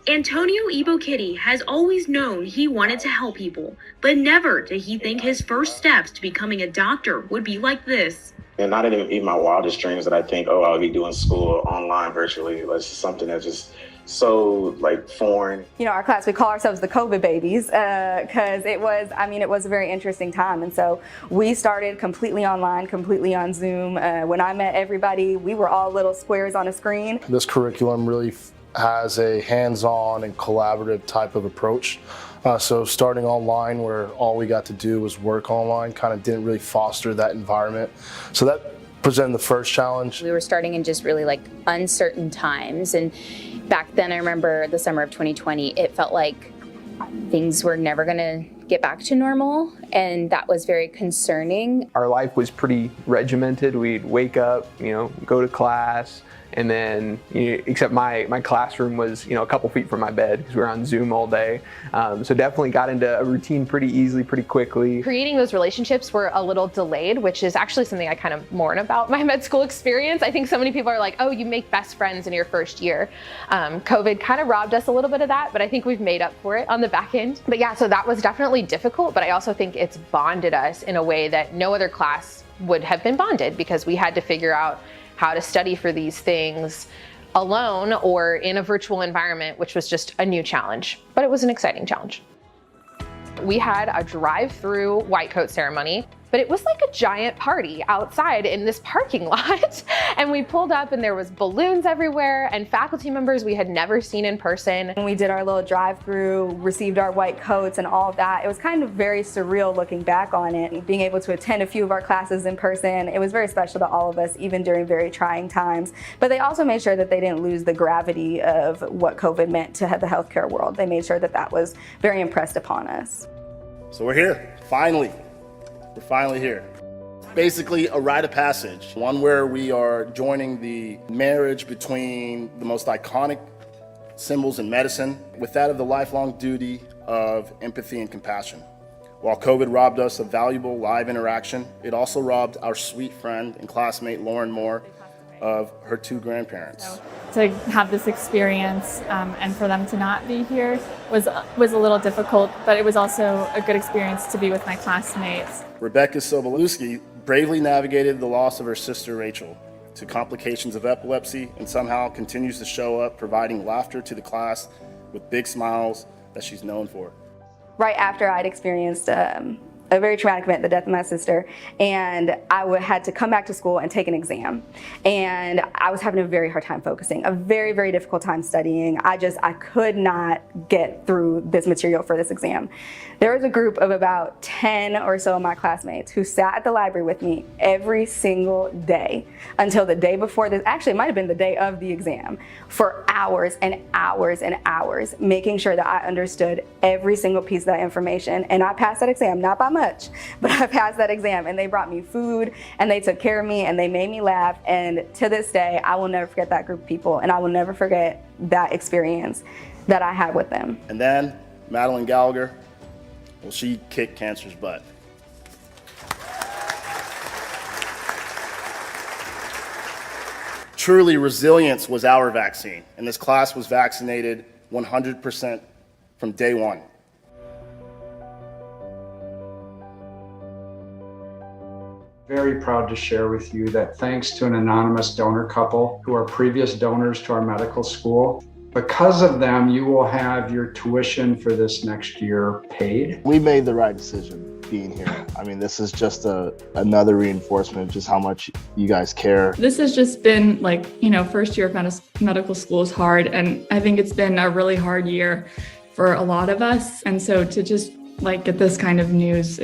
Antonio Ibokitty has always known he wanted to help people, but never did he think his first steps to becoming a doctor would be like this. And not even my wildest dreams that I think, oh, I'll be doing school online virtually. That's just something that's just so foreign. You know, our class, we call ourselves the COVID babies because it was a very interesting time. And so we started completely online, completely on Zoom. When I met everybody, we were all little squares on a screen. This curriculum really has a hands-on and collaborative type of approach. So starting online where all we got to do was work online kind of didn't really foster that environment. So that presented the first challenge. We were starting in just really uncertain times, and back then I remember the summer of 2020, it felt like things were never gonna get back to normal, and that was very concerning. Our life was pretty regimented. We'd wake up, go to class, and then, except my classroom was, a couple feet from my bed because we were on Zoom all day. So definitely got into a routine pretty easily, pretty quickly. Creating those relationships were a little delayed, which is actually something I kind of mourn about my med school experience. I think so many people are like, oh, you make best friends in your first year. COVID kind of robbed us a little bit of that, but I think we've made up for it on the back end. But yeah, so that was definitely difficult, but I also think it's bonded us in a way that no other class would have been bonded, because we had to figure out how to study for these things alone or in a virtual environment, which was just a new challenge, but it was an exciting challenge. We had a drive-through white coat ceremony, but it was like a giant party outside in this parking lot. And we pulled up and there was balloons everywhere and faculty members we had never seen in person. When we did our little drive-through, received our white coats and all of that, it was kind of very surreal looking back on it. And being able to attend a few of our classes in person, it was very special to all of us, even during very trying times. But they also made sure that they didn't lose the gravity of what COVID meant to the healthcare world. They made sure that that was very impressed upon us. So we're here, finally. We're finally here. Basically a rite of passage, one where we are joining the marriage between the most iconic symbols in medicine with that of the lifelong duty of empathy and compassion. While COVID robbed us of valuable live interaction, it also robbed our sweet friend and classmate Lauren Moore of her two grandparents. To have this experience and for them to not be here was a little difficult, but it was also a good experience to be with my classmates. Rebecca Sobolewski bravely navigated the loss of her sister Rachel to complications of epilepsy and somehow continues to show up providing laughter to the class with big smiles that she's known for. Right after I'd experienced a very traumatic event, the death of my sister, and I had to come back to school and take an exam. And I was having a very hard time focusing, a very, very difficult time studying. I could not get through this material for this exam. There was a group of about 10 or so of my classmates who sat at the library with me every single day until the day before this, actually it might have been the day of the exam, for hours and hours and hours, making sure that I understood every single piece of that information. And I passed that exam, not by much, but I passed that exam, and they brought me food and they took care of me and they made me laugh. And to this day, I will never forget that group of people, and I will never forget that experience that I had with them. And then Madeline Gallagher, well, she kicked cancer's butt. Truly, resilience was our vaccine, and this class was vaccinated 100% from day one. Very proud to share with you that thanks to an anonymous donor couple who are previous donors to our medical school, because of them, you will have your tuition for this next year paid. We made the right decision being here. I mean, this is just another reinforcement of just how much you guys care. This has just been first year of medical school is hard, and I think it's been a really hard year for a lot of us. And so to just get this kind of news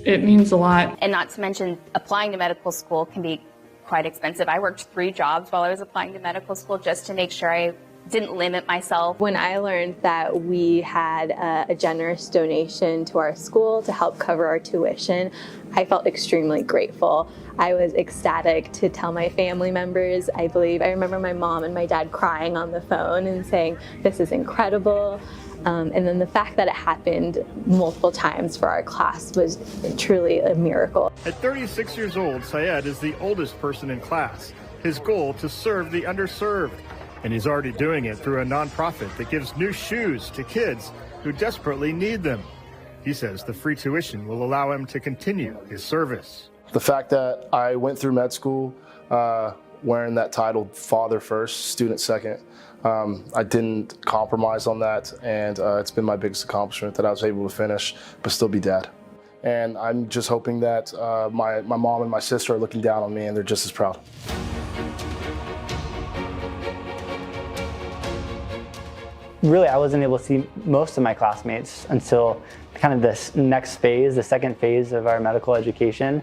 it means a lot. And not to mention, applying to medical school can be quite expensive. I worked 3 jobs while I was applying to medical school just to make sure I didn't limit myself. When I learned that we had a generous donation to our school to help cover our tuition, I felt extremely grateful. I was ecstatic to tell my family members. I remember my mom and my dad crying on the phone and saying, "This is incredible." And then the fact that it happened multiple times for our class was truly a miracle. At 36 years old, Syed is the oldest person in class. His goal, to serve the underserved. And he's already doing it through a nonprofit that gives new shoes to kids who desperately need them. He says the free tuition will allow him to continue his service. The fact that I went through med school wearing that title, father first, student second, I didn't compromise on that, and it's been my biggest accomplishment that I was able to finish, but still be dad. And I'm just hoping that my mom and my sister are looking down on me and they're just as proud. Really, I wasn't able to see most of my classmates until kind of this next phase, the second phase of our medical education.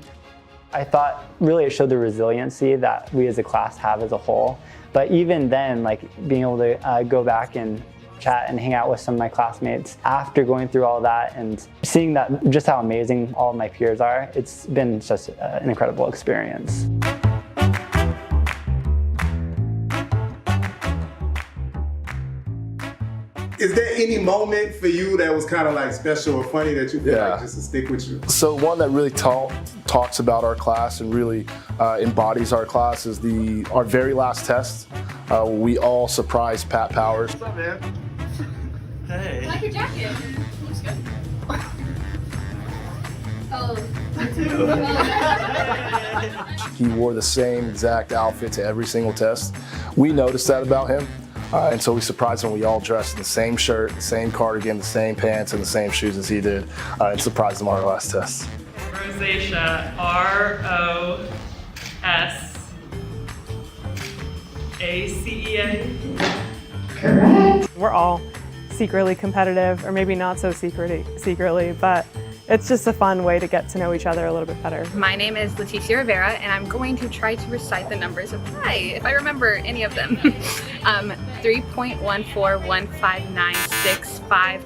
I thought really it showed the resiliency that we as a class have as a whole. But even then, like being able to go back and chat and hang out with some of my classmates after going through all that and seeing that just how amazing all of my peers are, it's been just an incredible experience. Is there any moment for you that was kind of like special or funny that you feel like just to stick with you? So one that really talks about our class and really embodies our class is our very last test. We all surprised Pat Powers. What's up, man? Hey. I like your jacket. Looks good. Oh. He wore the same exact outfit to every single test. We noticed that about him. And so we surprised him. We all dressed in the same shirt, the same cardigan, the same pants, and the same shoes as he did, and surprised him on our last test. Rosacea, R-O-S-A-C-E-A. Correct. We're all secretly competitive, or maybe not so secretly, but it's just a fun way to get to know each other a little bit better. My name is Leticia Rivera, and I'm going to try to recite the numbers of pi, if I remember any of them. 3.141596525.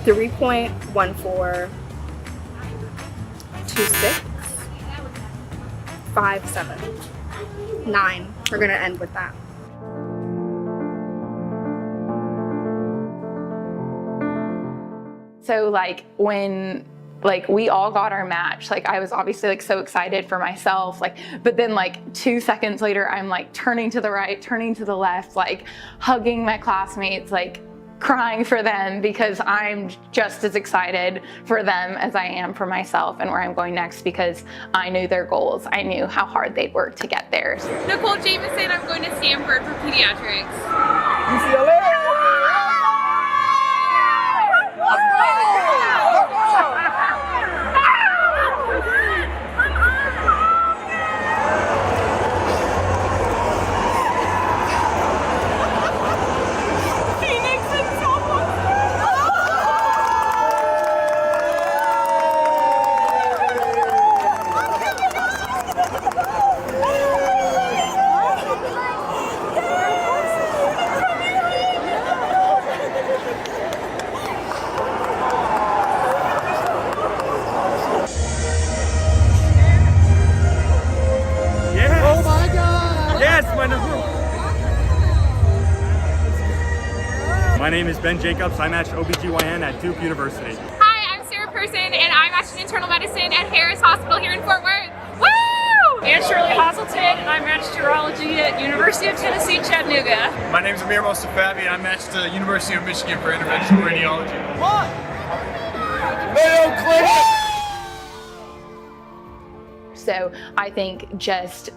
3.142657. We're gonna end with that. So like when we all got our match, like I was obviously like so excited for myself, but then like 2 seconds later, I'm like turning to the right, turning to the left, like hugging my classmates, like crying for them because I'm just as excited for them as I am for myself and where I'm going next because I knew their goals. I knew how hard they'd worked to get there. Nicole Jameson, I'm going to Stanford for pediatrics. UCLA! My name is Ben Jacobs. I matched OBGYN at Duke University. Hi, I'm Sarah Person, and I matched internal medicine at Harris Hospital here in Fort Worth. Woo! And Shirley Hazelton, and I matched urology at University of Tennessee, Chattanooga. My name is Amir Mostafavi, and I matched the University of Michigan for interventional radiology. What? Mayo Clinic! So I think just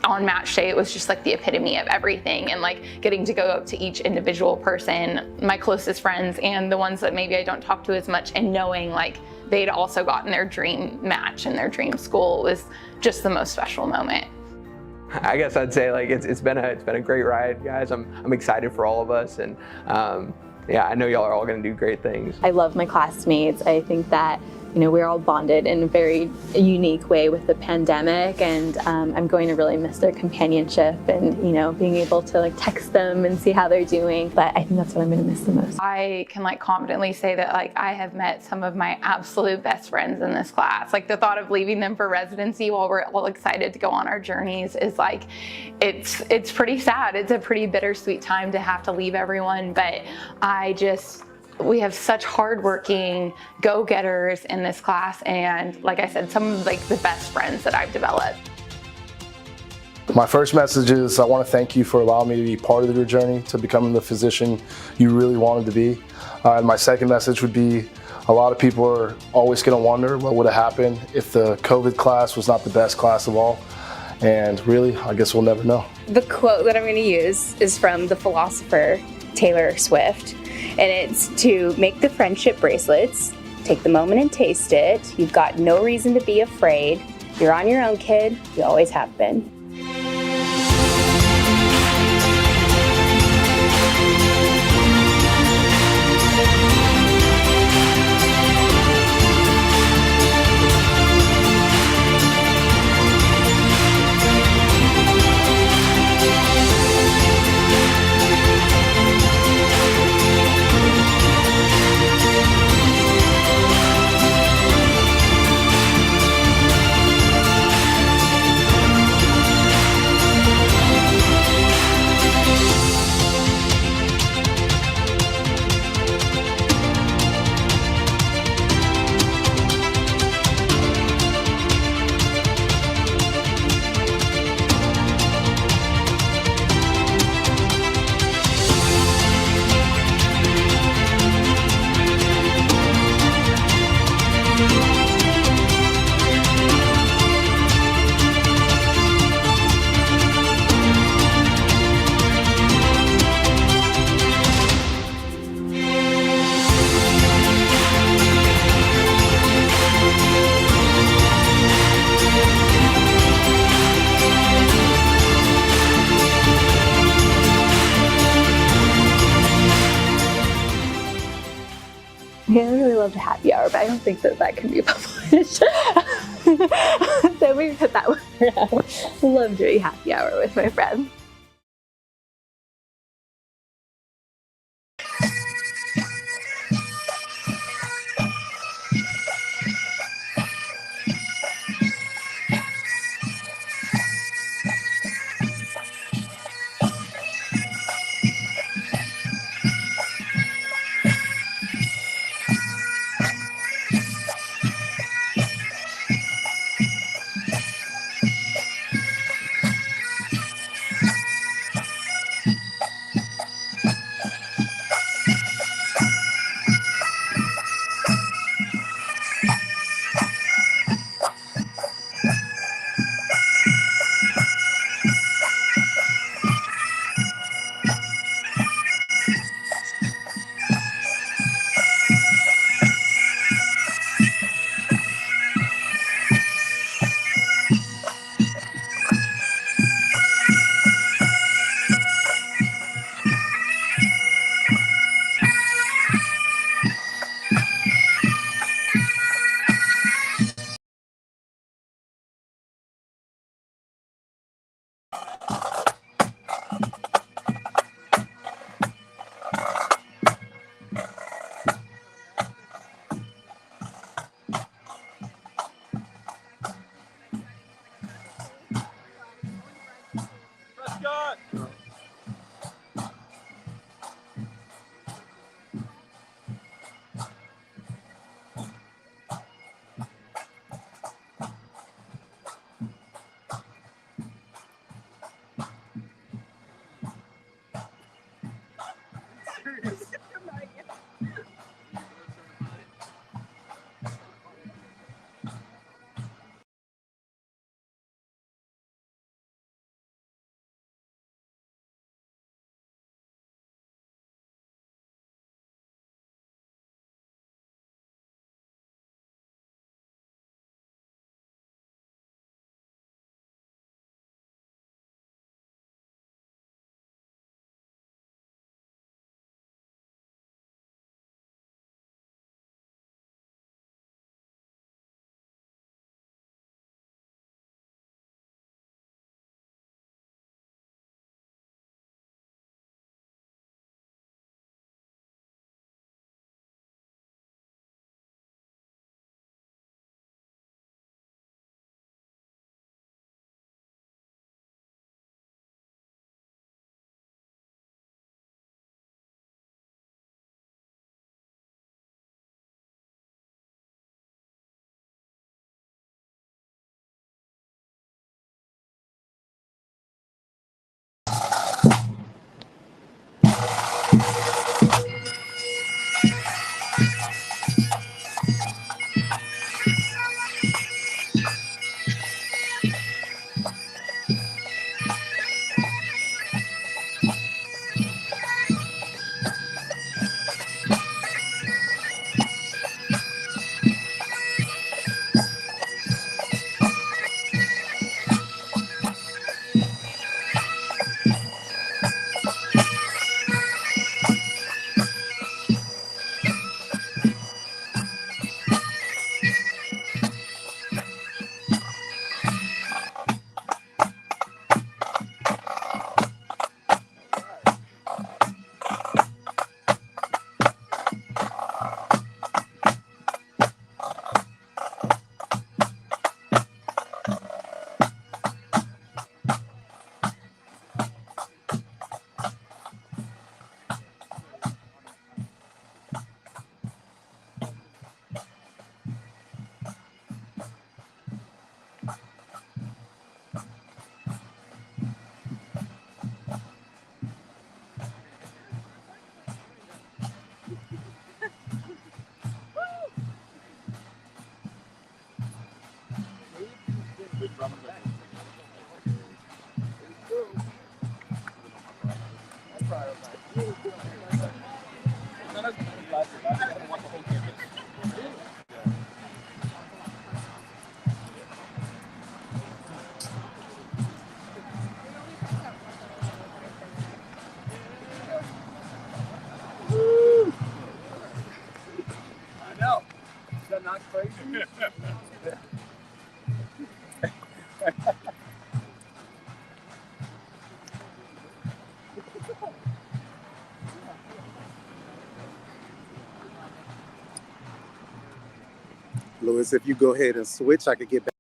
on match day, it was just like the epitome of everything, and like getting to go up to each individual person, my closest friends and the ones that maybe I don't talk to as much, and knowing like they'd also gotten their dream match and their dream school was just the most special moment. I guess I'd say like it's been a great ride, guys. I'm excited for all of us, and yeah, I know y'all are all going to do great things. I love my classmates. I think that we're all bonded in a very unique way with the pandemic, and I'm going to really miss their companionship and being able to like text them and see how they're doing. But I think that's what I'm going to miss the most. I can like confidently say that like I have met some of my absolute best friends in this class. Like the thought of leaving them for residency while we're all excited to go on our journeys is like, it's pretty sad. It's a pretty bittersweet time to have to leave everyone, but we have such hardworking go-getters in this class, and like I said, some of like the best friends that I've developed. My first message is I want to thank you for allowing me to be part of your journey to becoming the physician you really wanted to be. And my second message would be a lot of people are always going to wonder what would have happened if the COVID class was not the best class of all. And really, I guess we'll never know. The quote that I'm going to use is from the philosopher Taylor Swift, and it's to make the friendship bracelets, take the moment and taste it. You've got no reason to be afraid. You're on your own, kid. You always have been. I really loved happy hour, but I don't think that can be published. So we put that one around. Love doing happy hour with my friends. I know. Is that not crazy? Louis, if you go ahead and switch, I could get back.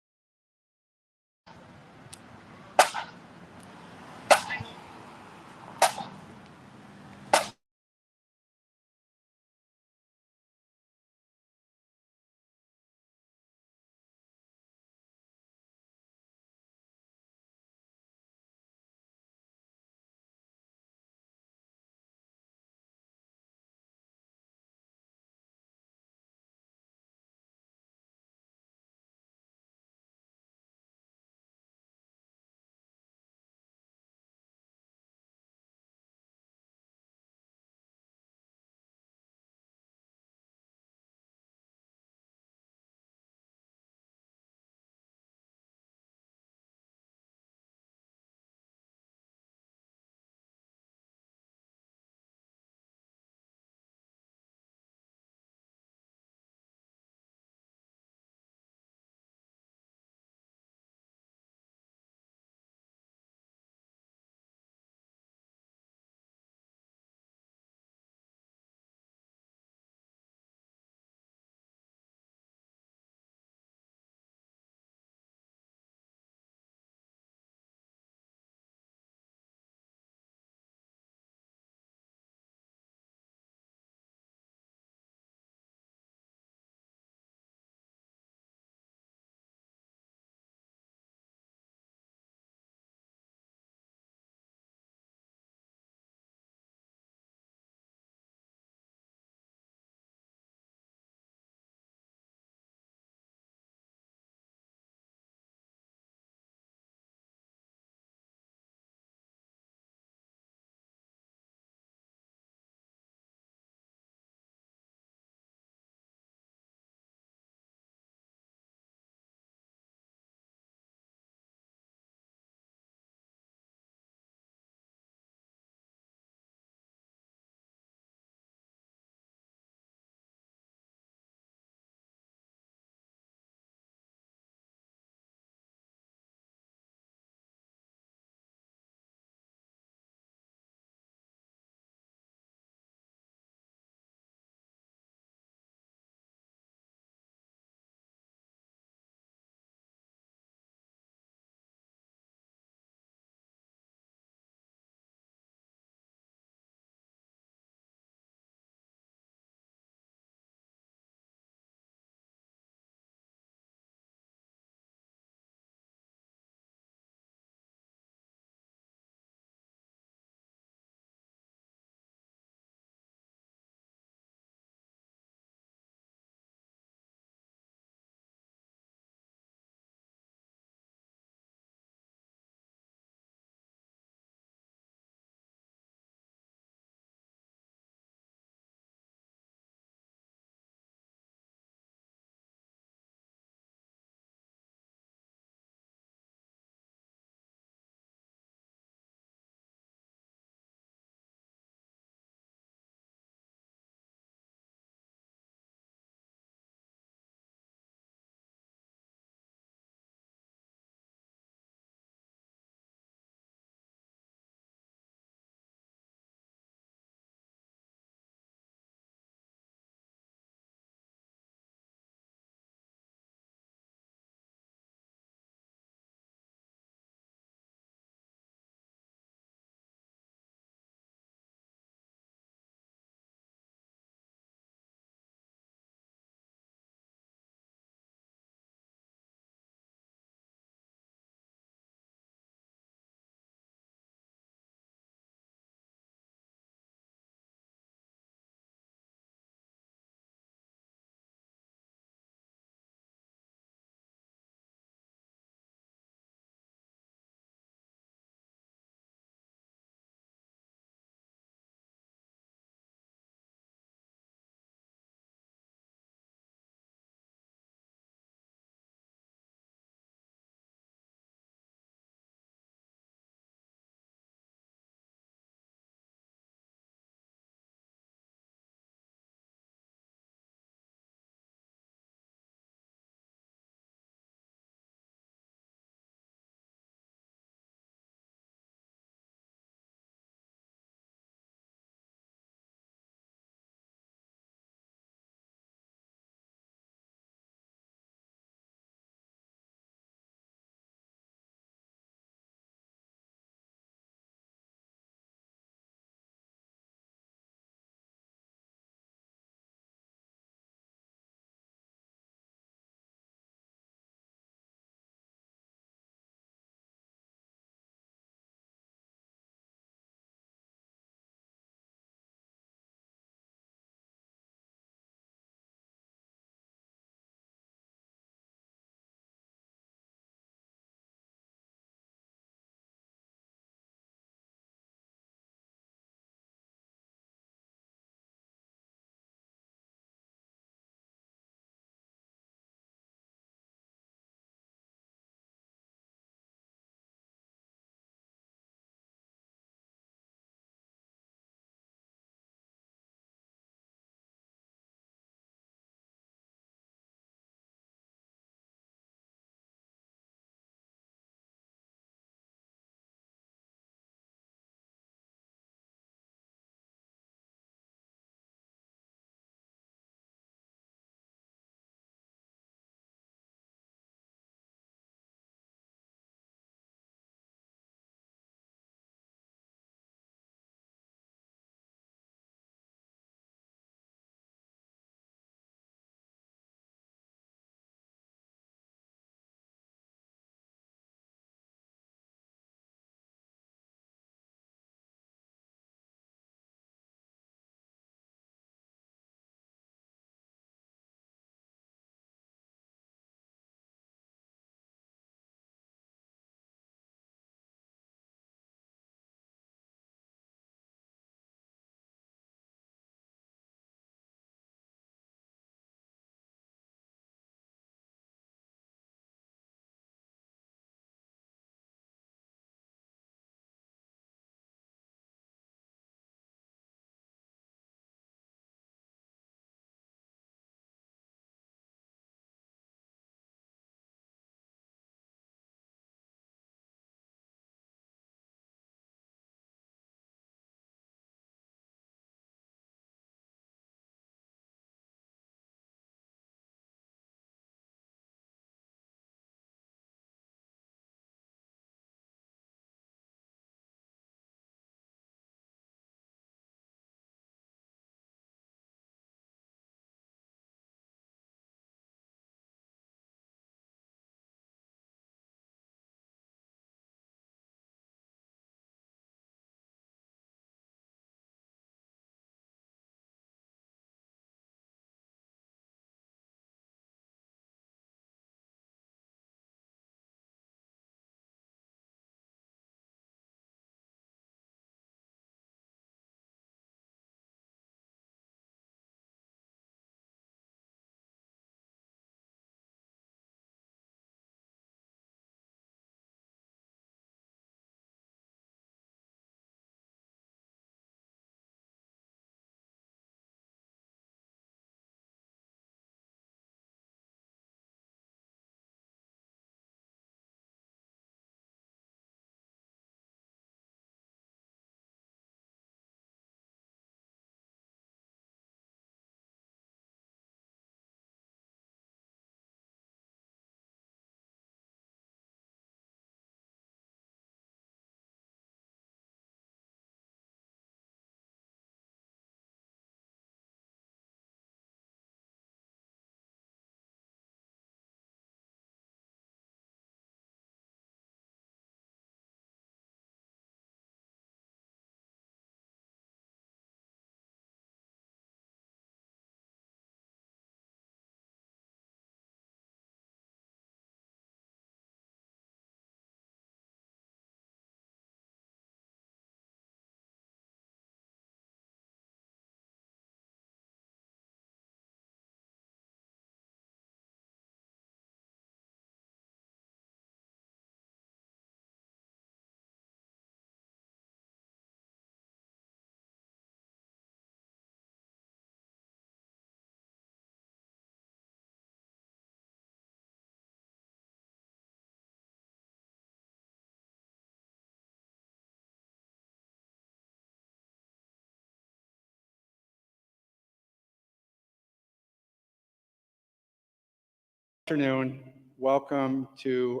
Afternoon. Welcome to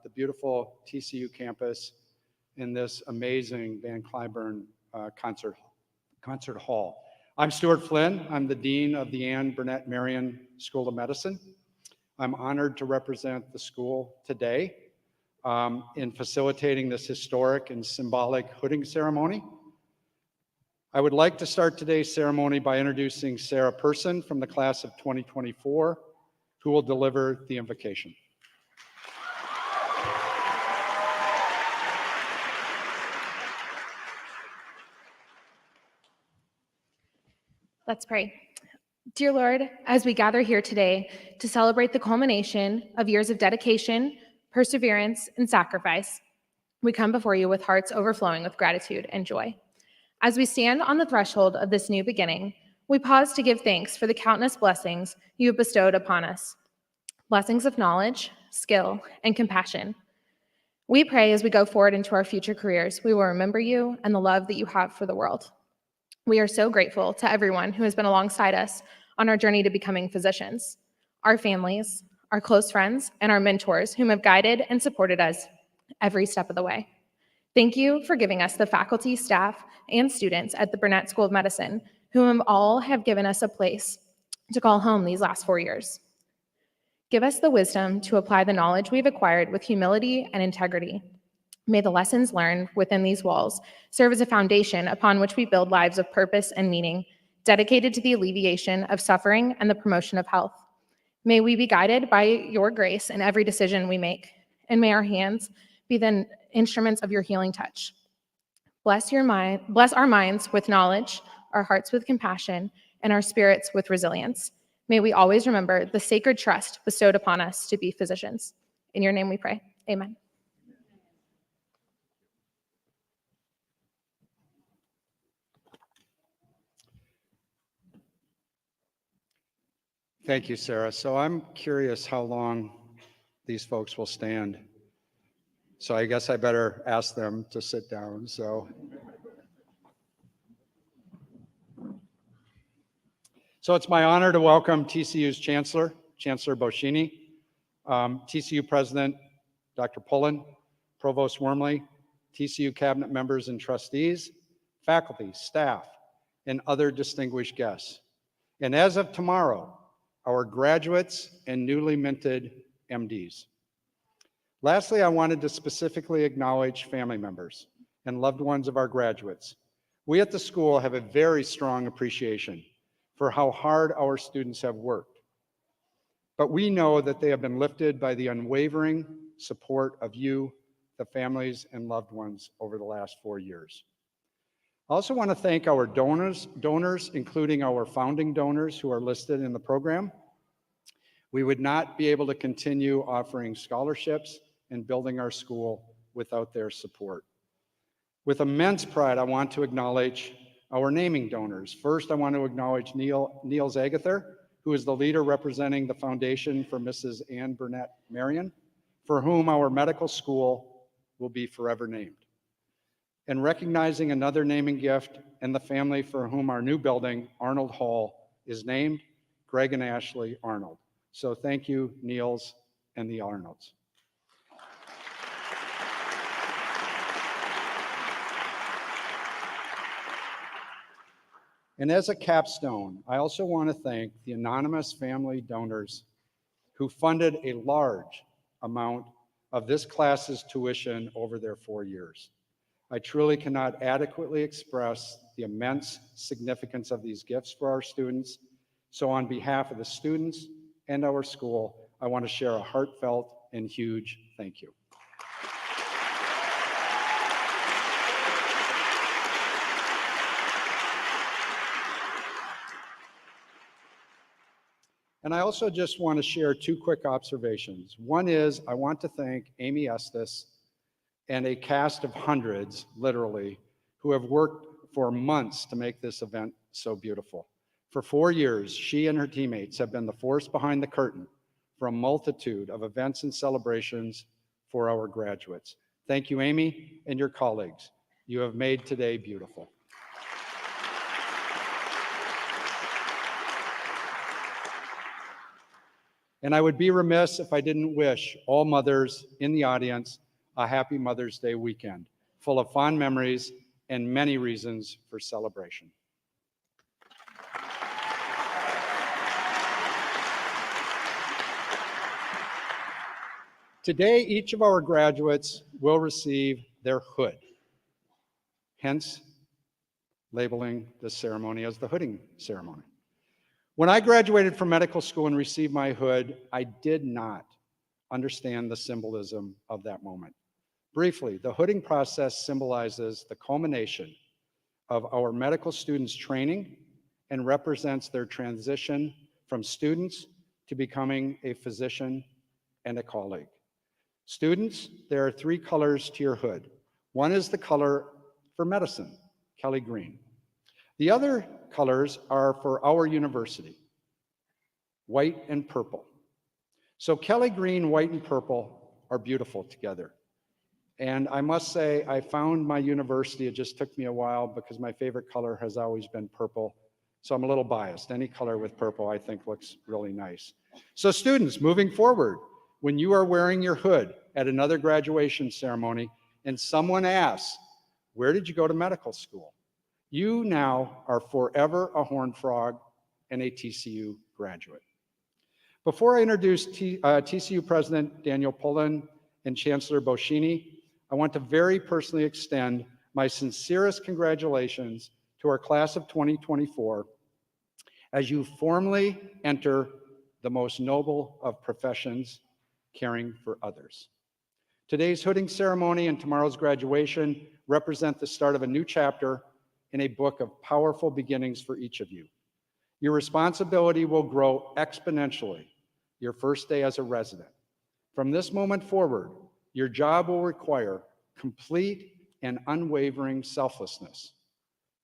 the beautiful TCU campus in this amazing Van Cliburn concert hall. I'm Stuart Flynn. I'm the Dean of the Burnett Marion School of Medicine. I'm honored to represent the school today in facilitating this historic and symbolic hooding ceremony. I would like to start today's ceremony by introducing Sarah Person from the class of 2024, who will deliver the invocation. Let's pray. Dear Lord, as we gather here today to celebrate the culmination of years of dedication, perseverance, and sacrifice, we come before you with hearts overflowing with gratitude and joy. As we stand on the threshold of this new beginning, we pause to give thanks for the countless blessings you have bestowed upon us, blessings of knowledge, skill, and compassion. We pray as we go forward into our future careers, we will remember you and the love that you have for the world. We are so grateful to everyone who has been alongside us on our journey to becoming physicians, our families, our close friends, and our mentors whom have guided and supported us every step of the way. Thank you for giving us the faculty, staff, and students at the Burnett School of Medicine, whom all have given us a place to call home these last 4 years. Give us the wisdom to apply the knowledge we've acquired with humility and integrity. May the lessons learned within these walls serve as a foundation upon which we build lives of purpose and meaning, dedicated to the alleviation of suffering and the promotion of health. May we be guided by your grace in every decision we make, and may our hands be the instruments of your healing touch. Bless our minds with knowledge, our hearts with compassion, and our spirits with resilience. May we always remember the sacred trust bestowed upon us to be physicians. In your name we pray. Amen. Thank you, Sarah. So I'm curious how long these folks will stand. So I guess I better ask them to sit down. So it's my honor to welcome TCU's Chancellor, Chancellor Boschini, TCU President, Dr. Pullen, Provost Wormley, TCU cabinet members and trustees, faculty, staff, and other distinguished guests. And as of tomorrow, our graduates and newly minted MDs. Lastly, I wanted to specifically acknowledge family members and loved ones of our graduates. We at the school have a very strong appreciation for how hard our students have worked. But we know that they have been lifted by the unwavering support of you, the families and loved ones over the last 4 years. I also want to thank our donors, including our founding donors who are listed in the program. We would not be able to continue offering scholarships and building our school without their support. With immense pride, I want to acknowledge our naming donors. First, I want to acknowledge Niels Agather, who is the leader representing the Foundation for Mrs. Ann Burnett Marion, for whom our medical school will be forever named. And recognizing another naming gift and the family for whom our new building, Arnold Hall, is named, Greg and Ashley Arnold. So thank you, Niels and the Arnolds. And as a capstone, I also want to thank the anonymous family donors who funded a large amount of this class's tuition over their 4 years. I truly cannot adequately express the immense significance of these gifts for our students. So on behalf of the students and our school, I want to share a heartfelt and huge thank you. And I also just want to share 2 quick observations. One is I want to thank Amy Estes and a cast of hundreds, literally, who have worked for months to make this event so beautiful. For 4 years, she and her teammates have been the force behind the curtain for a multitude of events and celebrations for our graduates. Thank you, Amy, and your colleagues. You have made today beautiful. And I would be remiss if I didn't wish all mothers in the audience a happy Mother's Day weekend, full of fond memories and many reasons for celebration. Today, each of our graduates will receive their hood, hence labeling this ceremony as the hooding ceremony. When I graduated from medical school and received my hood, I did not understand the symbolism of that moment. Briefly, the hooding process symbolizes the culmination of our medical students' training and represents their transition from students to becoming a physician and a colleague. Students, there are 3 colors to your hood. One is the color for medicine, Kelly green. The other colors are for our university, white and purple. So Kelly green, white, and purple are beautiful together. And I must say, I found my university, it just took me a while because my favorite color has always been purple. So I'm a little biased. Any color with purple I think looks really nice. So students, moving forward, when you are wearing your hood at another graduation ceremony and someone asks, where did you go to medical school? You now are forever a Horned Frog and a TCU graduate. Before I introduce TCU President Daniel Pullen and Chancellor Boschini, I want to very personally extend my sincerest congratulations to our class of 2024 as you formally enter the most noble of professions, caring for others. Today's hooding ceremony and tomorrow's graduation represent the start of a new chapter in a book of powerful beginnings for each of you. Your responsibility will grow exponentially your first day as a resident. From this moment forward, your job will require complete and unwavering selflessness,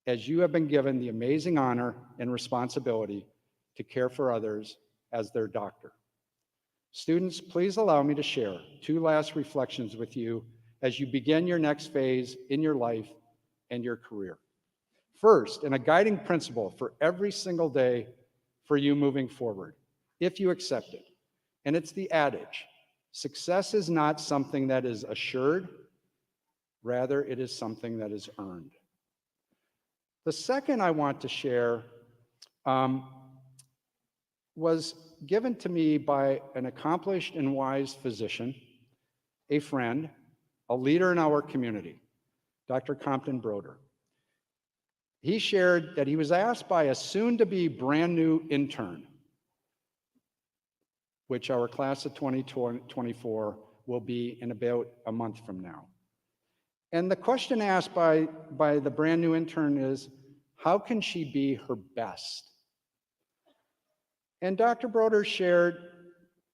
as you have been given the amazing honor and responsibility to care for others as their doctor. Students, please allow me to share 2 last reflections with you as you begin your next phase in your life and your career. First, and a guiding principle for every single day for you moving forward, if you accept it, and it's the adage, success is not something that is assured, rather it is something that is earned. The second I want to share was given to me by an accomplished and wise physician, a friend, a leader in our community, Dr. Compton Broder. He shared that he was asked by a soon-to-be brand new intern, which our class of 2024 will be in about a month from now. And the question asked by the brand new intern is, how can she be her best? And Dr. Broder shared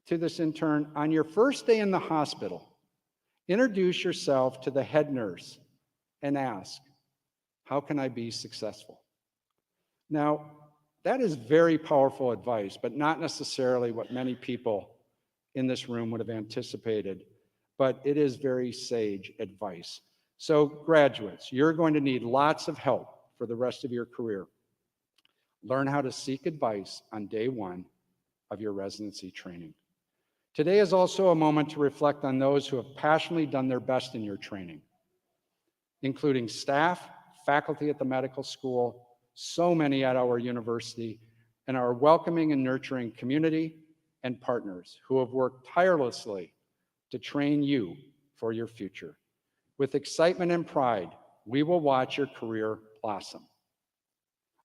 to this intern, on your first day in the hospital, introduce yourself to the head nurse and ask, how can I be successful? Now, that is very powerful advice, but not necessarily what many people in this room would have anticipated, but it is very sage advice. So graduates, you're going to need lots of help for the rest of your career. Learn how to seek advice on day 1 of your residency training. Today is also a moment to reflect on those who have passionately done their best in your training, including staff, faculty at the medical school, so many at our university, and our welcoming and nurturing community and partners who have worked tirelessly to train you for your future. With excitement and pride, we will watch your career blossom.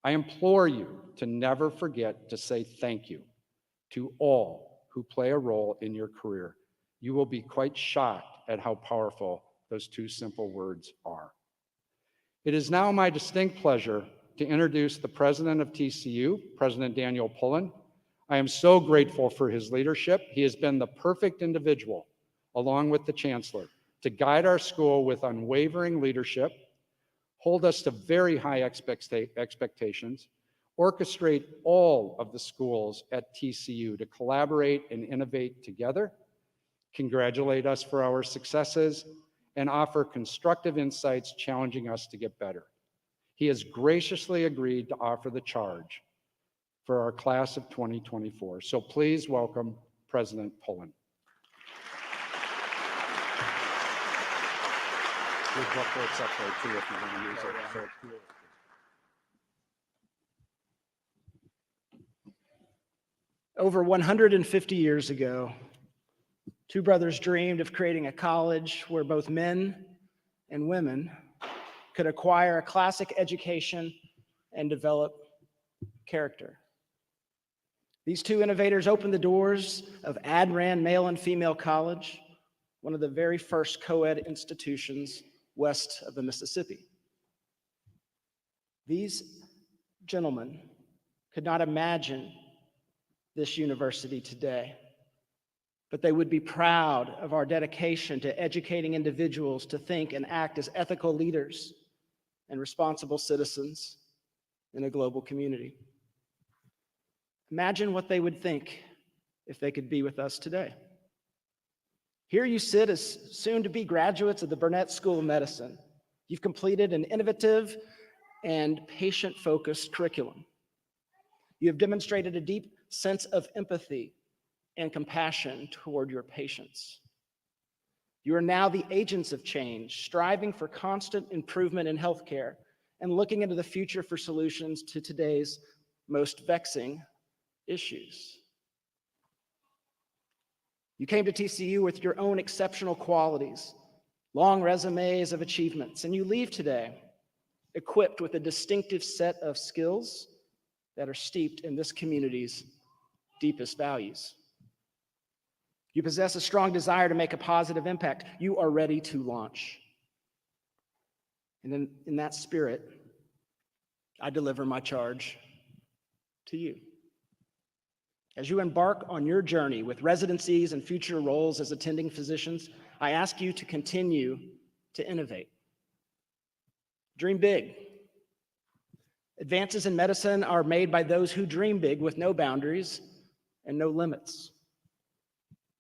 I implore you to never forget to say thank you to all who play a role in your career. You will be quite shocked at how powerful those 2 simple words are. It is now my distinct pleasure to introduce the president of TCU, President Daniel Pullen. I am so grateful for his leadership. He has been the perfect individual, along with the chancellor, to guide our school with unwavering leadership, hold us to very high expectations, orchestrate all of the schools at TCU to collaborate and innovate together, congratulate us for our successes, and offer constructive insights challenging us to get better. He has graciously agreed to offer the charge for our class of 2024. So please welcome President Pullen. Your booklet's up there too if you want to use it. Over 150 years ago, two brothers dreamed of creating a college where both men and women could acquire a classic education and develop character. These two innovators opened the doors of Adran Male and Female College, one of the very first co-ed institutions west of the Mississippi. These gentlemen could not imagine this university today, but they would be proud of our dedication to educating individuals to think and act as ethical leaders and responsible citizens in a global community. Imagine what they would think if they could be with us today. Here you sit as soon-to-be graduates of the Burnett School of Medicine. You've completed an innovative and patient-focused curriculum. You have demonstrated a deep sense of empathy and compassion toward your patients. You are now the agents of change, striving for constant improvement in healthcare and looking into the future for solutions to today's most vexing issues. You came to TCU with your own exceptional qualities, long resumes of achievements, and you leave today equipped with a distinctive set of skills that are steeped in this community's deepest values. You possess a strong desire to make a positive impact. You are ready to launch. And in that spirit, I deliver my charge to you. As you embark on your journey with residencies and future roles as attending physicians, I ask you to continue to innovate. Dream big. Advances in medicine are made by those who dream big with no boundaries and no limits.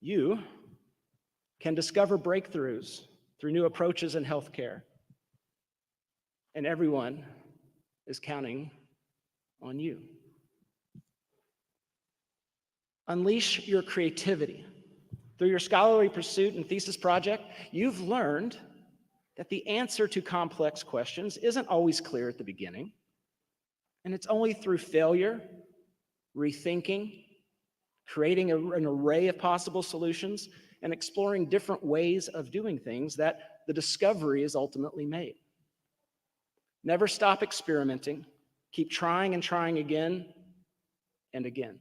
You can discover breakthroughs through new approaches in healthcare, and everyone is counting on you. Unleash your creativity. Through your scholarly pursuit and thesis project, you've learned that the answer to complex questions isn't always clear at the beginning, and it's only through failure, rethinking, creating an array of possible solutions, and exploring different ways of doing things that the discovery is ultimately made. Never stop experimenting. Keep trying and trying again and again.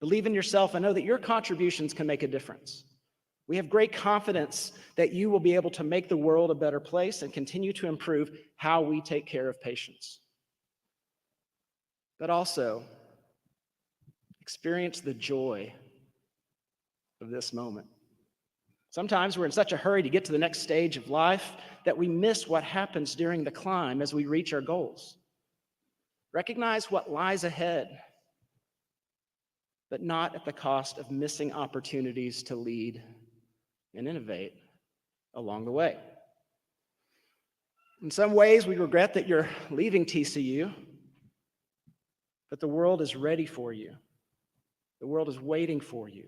Believe in yourself and know that your contributions can make a difference. We have great confidence that you will be able to make the world a better place and continue to improve how we take care of patients. But also, experience the joy of this moment. Sometimes we're in such a hurry to get to the next stage of life that we miss what happens during the climb as we reach our goals. Recognize what lies ahead, but not at the cost of missing opportunities to lead and innovate along the way. In some ways, we regret that you're leaving TCU, but the world is ready for you. The world is waiting for you.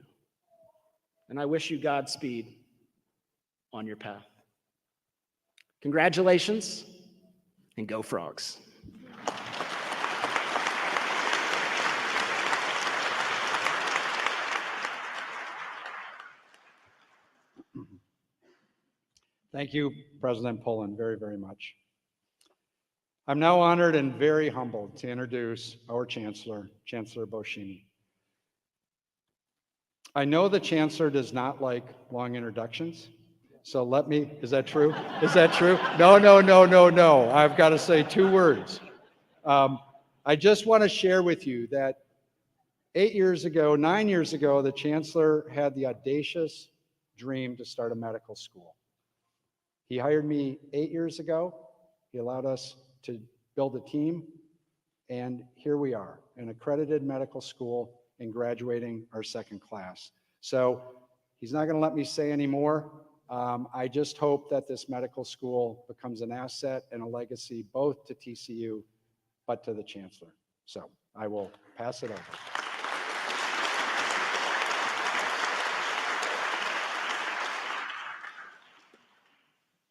And I wish you Godspeed on your path. Congratulations, and go Frogs. Thank you, President Pullen, very, very much. I'm now honored and very humbled to introduce our Chancellor, Chancellor Boschini. I know the Chancellor does not like long introductions, so let me, is that true? Is that true? No. I've got to say 2 words. I just want to share with you that 9 years ago, the Chancellor had the audacious dream to start a medical school. He hired me 8 years ago. He allowed us to build a team, and here we are, an accredited medical school and graduating our 2nd class. So he's not going to let me say any more. I just hope that this medical school becomes an asset and a legacy both to TCU, but to the Chancellor. So I will pass it over.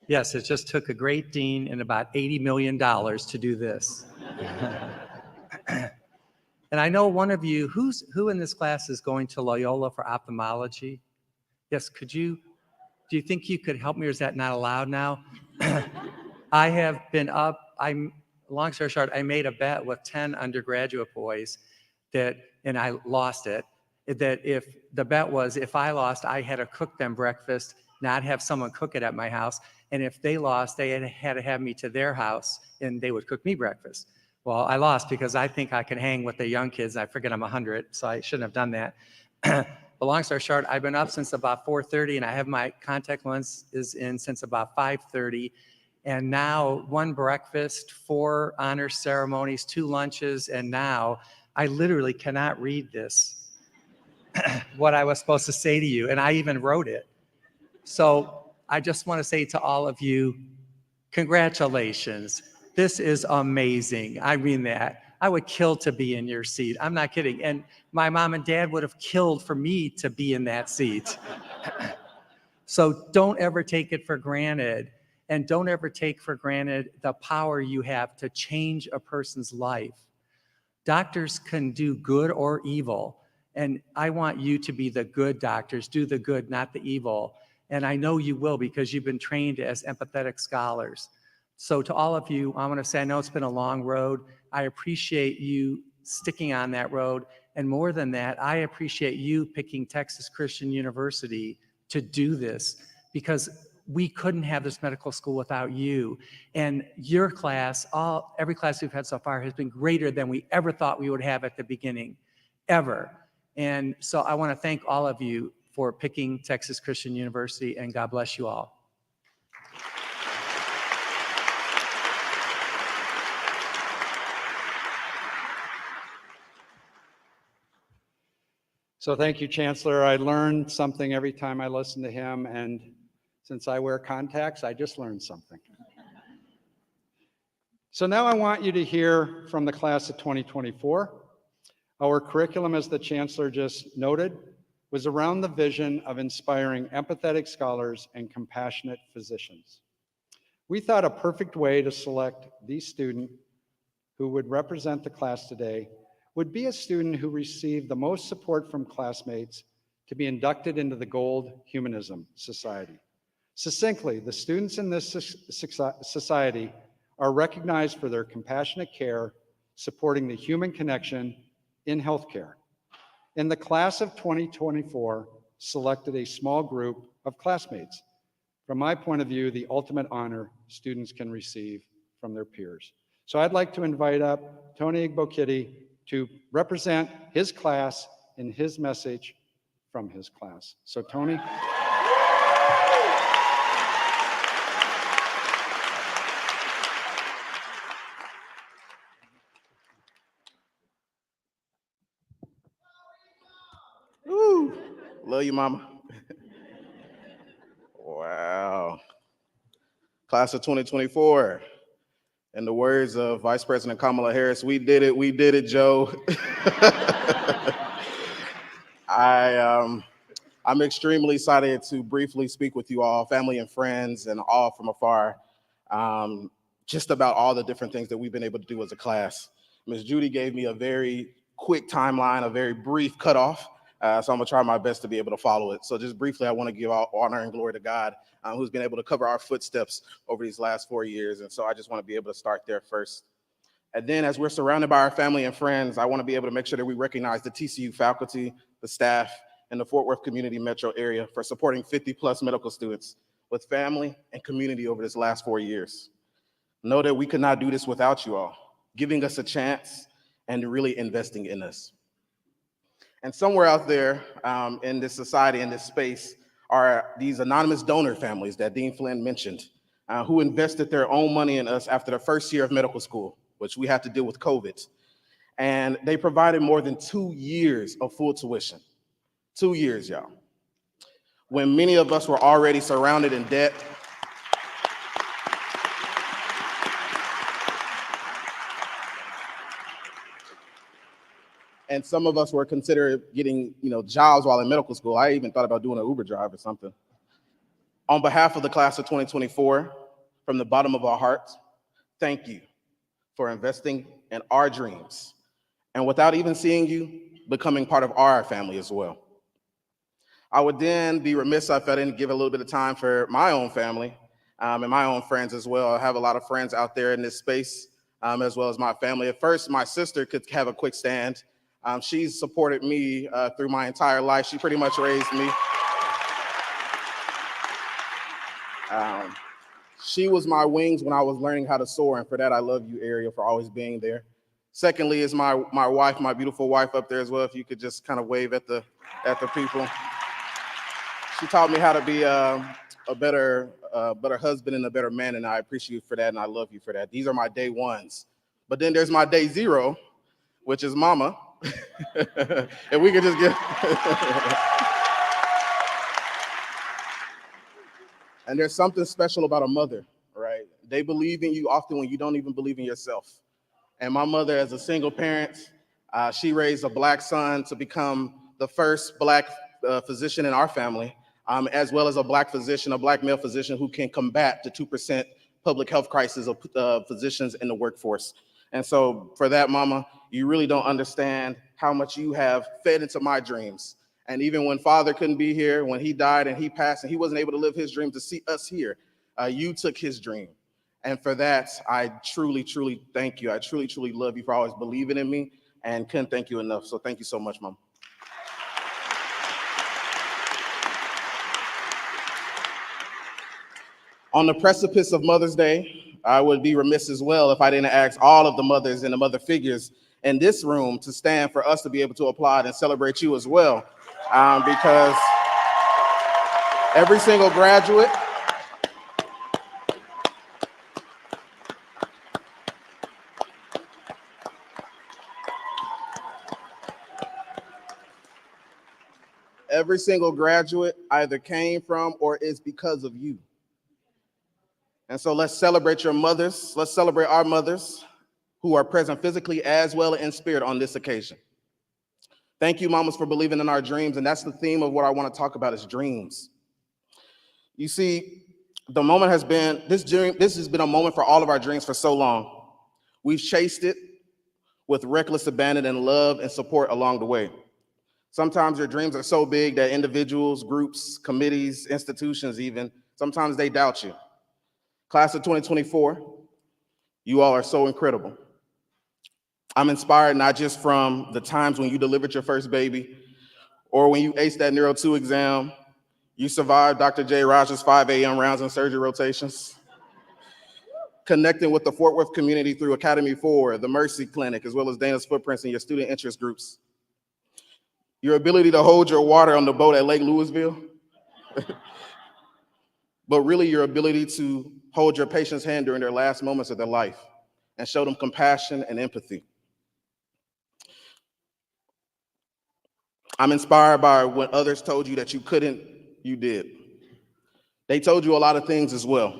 Yes, it just took a great dean and about $80 million to do this. And I know one of you, who in this class is going to Loyola for ophthalmology? Yes, do you think you could help me, or is that not allowed now? I have been up, long story short, I made a bet with 10 undergraduate boys and I lost it, that the bet was if I lost, I had to cook them breakfast, not have someone cook it at my house. And if they lost, they had to have me to their house and they would cook me breakfast. Well, I lost because I think I can hang with the young kids. I forget I'm 100, so I shouldn't have done that. But long story short, I've been up since about 4:30 and I have my contact lenses in since about 5:30. And now 1 breakfast, 4 honor ceremonies, 2 lunches, and now I literally cannot read this, what I was supposed to say to you, and I even wrote it. So I just want to say to all of you, congratulations. This is amazing. I mean that. I would kill to be in your seat. I'm not kidding. And my mom and dad would have killed for me to be in that seat. So don't ever take it for granted. And don't ever take for granted the power you have to change a person's life. Doctors can do good or evil. And I want you to be the good doctors. Do the good, not the evil. And I know you will because you've been trained as empathetic scholars. So to all of you, I want to say, I know it's been a long road. I appreciate you sticking on that road. And more than that, I appreciate you picking Texas Christian University to do this, because we couldn't have this medical school without you. And your class, every class we've had so far has been greater than we ever thought we would have at the beginning, ever. And so I want to thank all of you for picking Texas Christian University, and God bless you all. So thank you, Chancellor. I learned something every time I listen to him, and since I wear contacts, I just learned something. So now I want you to hear from the class of 2024. Our curriculum, as the Chancellor just noted, was around the vision of inspiring empathetic scholars and compassionate physicians. We thought a perfect way to select the student who would represent the class today would be a student who received the most support from classmates to be inducted into the Gold Humanism Society. Succinctly, the students in this society are recognized for their compassionate care, supporting the human connection in healthcare. And the class of 2024 selected a small group of classmates. From my point of view, the ultimate honor students can receive from their peers. So I'd like to invite up Tony Igbokiti to represent his class in his message from his class. So Tony. Woo! Love you, mama. Wow. Class of 2024. In the words of Vice President Kamala Harris, we did it, Joe. I'm extremely excited to briefly speak with you all, family and friends, and all from afar, just about all the different things that we've been able to do as a class. Ms. Judy gave me a very quick timeline, a very brief cutoff, so I'm gonna try my best to be able to follow it. So just briefly, I wanna give all honor and glory to God, who's been able to cover our footsteps over these last 4 years. And so I just wanna be able to start there first. And then as we're surrounded by our family and friends, I wanna be able to make sure that we recognize the TCU faculty, the staff, and the Fort Worth Community Metro area for supporting 50+ medical students with family and community over this last 4 years. Know that we could not do this without you all, giving us a chance and really investing in us. And somewhere out there in this society, in this space, are these anonymous donor families that Dean Flynn mentioned, who invested their own money in us after the first year of medical school, which we had to deal with COVID. And they provided more than 2 years of full tuition. 2 years, y'all. When many of us were already surrounded in debt, and some of us were considering getting, jobs while in medical school. I even thought about doing an Uber drive or something. On behalf of the class of 2024, from the bottom of our hearts, thank you for investing in our dreams, and without even seeing you, becoming part of our family as well. I would then be remiss if I didn't give a little bit of time for my own family and my own friends as well. I have a lot of friends out there in this space, as well as my family. At first, my sister could have a quick stand. She's supported me through my entire life. She pretty much raised me. She was my wings when I was learning how to soar, and for that, I love you, Ariel, for always being there. Secondly is my wife, my beautiful wife up there as well. If you could just kind of wave at the people. She taught me how to be a better husband and a better man, and I appreciate you for that, and I love you for that. These are my day ones. But then there's my day zero, which is Mama. And we could just get... And there's something special about a mother, right? They believe in you often when you don't even believe in yourself. And my mother, as a single parent, she raised a Black son to become the first Black physician in our family, as well as a Black physician, a Black male physician who can combat the 2% public health crisis of physicians in the workforce. And so for that, Mama, you really don't understand how much you have fed into my dreams. And even when Father couldn't be here, when he died and he passed and he wasn't able to live his dream to see us here, you took his dream. And for that, I truly, truly thank you. I truly, truly love you for always believing in me, and couldn't thank you enough. So thank you so much, Mom. On the precipice of Mother's Day, I would be remiss as well if I didn't ask all of the mothers and the mother figures in this room to stand for us to be able to applaud and celebrate you as well. Because every single graduate, either came from or is because of you. And so let's celebrate your mothers. Let's celebrate our mothers who are present physically as well in spirit on this occasion. Thank you, mamas, for believing in our dreams. And that's the theme of what I want to talk about is dreams. You see, the moment has been, this has been a moment for all of our dreams for so long. We've chased it with reckless abandon and love and support along the way. Sometimes your dreams are so big that individuals, groups, committees, institutions even, sometimes they doubt you. Class of 2024, you all are so incredible. I'm inspired not just from the times when you delivered your first baby or when you aced that Neuro 2 exam, you survived Dr. J. Raj's 5 a.m. rounds and surgery rotations, connecting with the Fort Worth community through Academy 4, the Mercy Clinic, as well as Dana's Footprints in your student interest groups. Your ability to hold your water on the boat at Lake Louisville, but really your ability to hold your patient's hand during their last moments of their life and show them compassion and empathy. I'm inspired by what others told you that you couldn't, you did. They told you a lot of things as well.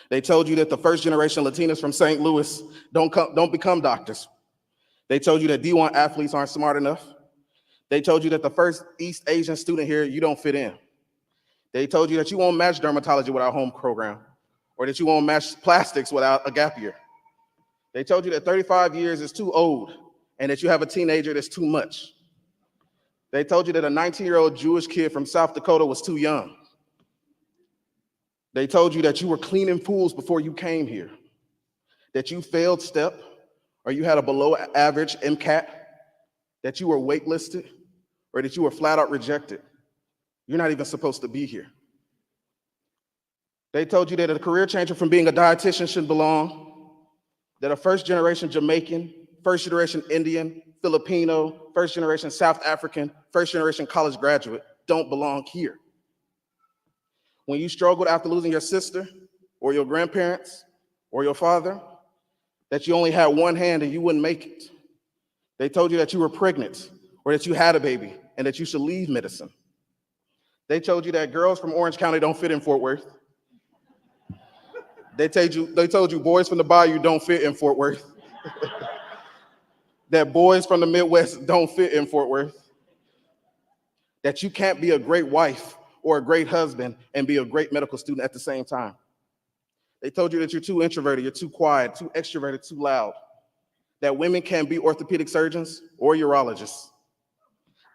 They told you that the first generation Latinas from St. Louis don't become doctors. They told you that D1 athletes aren't smart enough. They told you that the first East Asian student here, you don't fit in. They told you that you won't match dermatology without home program, or that you won't match plastics without a gap year. They told you that 35 years is too old and that you have a teenager that's too much. They told you that a 19-year-old Jewish kid from South Dakota was too young. They told you that you were cleaning pools before you came here, that you failed STEP, or you had a below average MCAT, that you were waitlisted, or that you were flat out rejected. You're not even supposed to be here. They told you that a career changer from being a dietitian shouldn't belong, that a first generation Jamaican, first generation Indian, Filipino, first generation South African, first generation college graduate don't belong here. When you struggled after losing your sister or your grandparents or your father, that you only had one hand and you wouldn't make it. They told you that you were pregnant or that you had a baby and that you should leave medicine. They told you that girls from Orange County don't fit in Fort Worth. They told you boys from the Bayou don't fit in Fort Worth. That boys from the Midwest don't fit in Fort Worth. That you can't be a great wife or a great husband and be a great medical student at the same time. They told you that you're too introverted, you're too quiet, too extroverted, too loud, that women can't be orthopedic surgeons or urologists,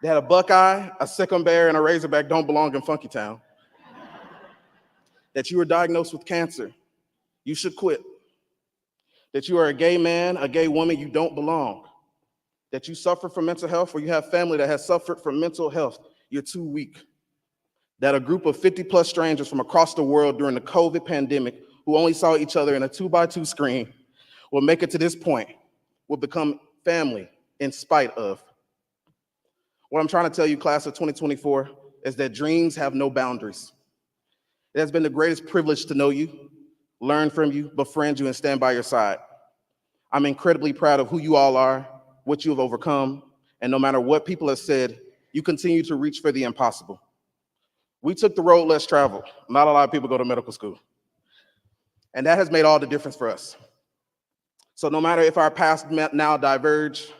that a Buckeye, a Sikkim Bear, and a Razorback don't belong in Funky Town, that you were diagnosed with cancer, you should quit, that you are a gay man, a gay woman, you don't belong, that you suffer from mental health or you have family that has suffered from mental health, you're too weak, that a group of 50+ strangers from across the world during the COVID pandemic who only saw each other in a 2x2 screen will make it to this point, will become family in spite of. What I'm trying to tell you, class of 2024, is that dreams have no boundaries. It has been the greatest privilege to know you, learn from you, befriend you, and stand by your side. I'm incredibly proud of who you all are, what you have overcome, and no matter what people have said, you continue to reach for the impossible. We took the road less traveled. Not a lot of people go to medical school. And that has made all the difference for us. So no matter if our paths now diverge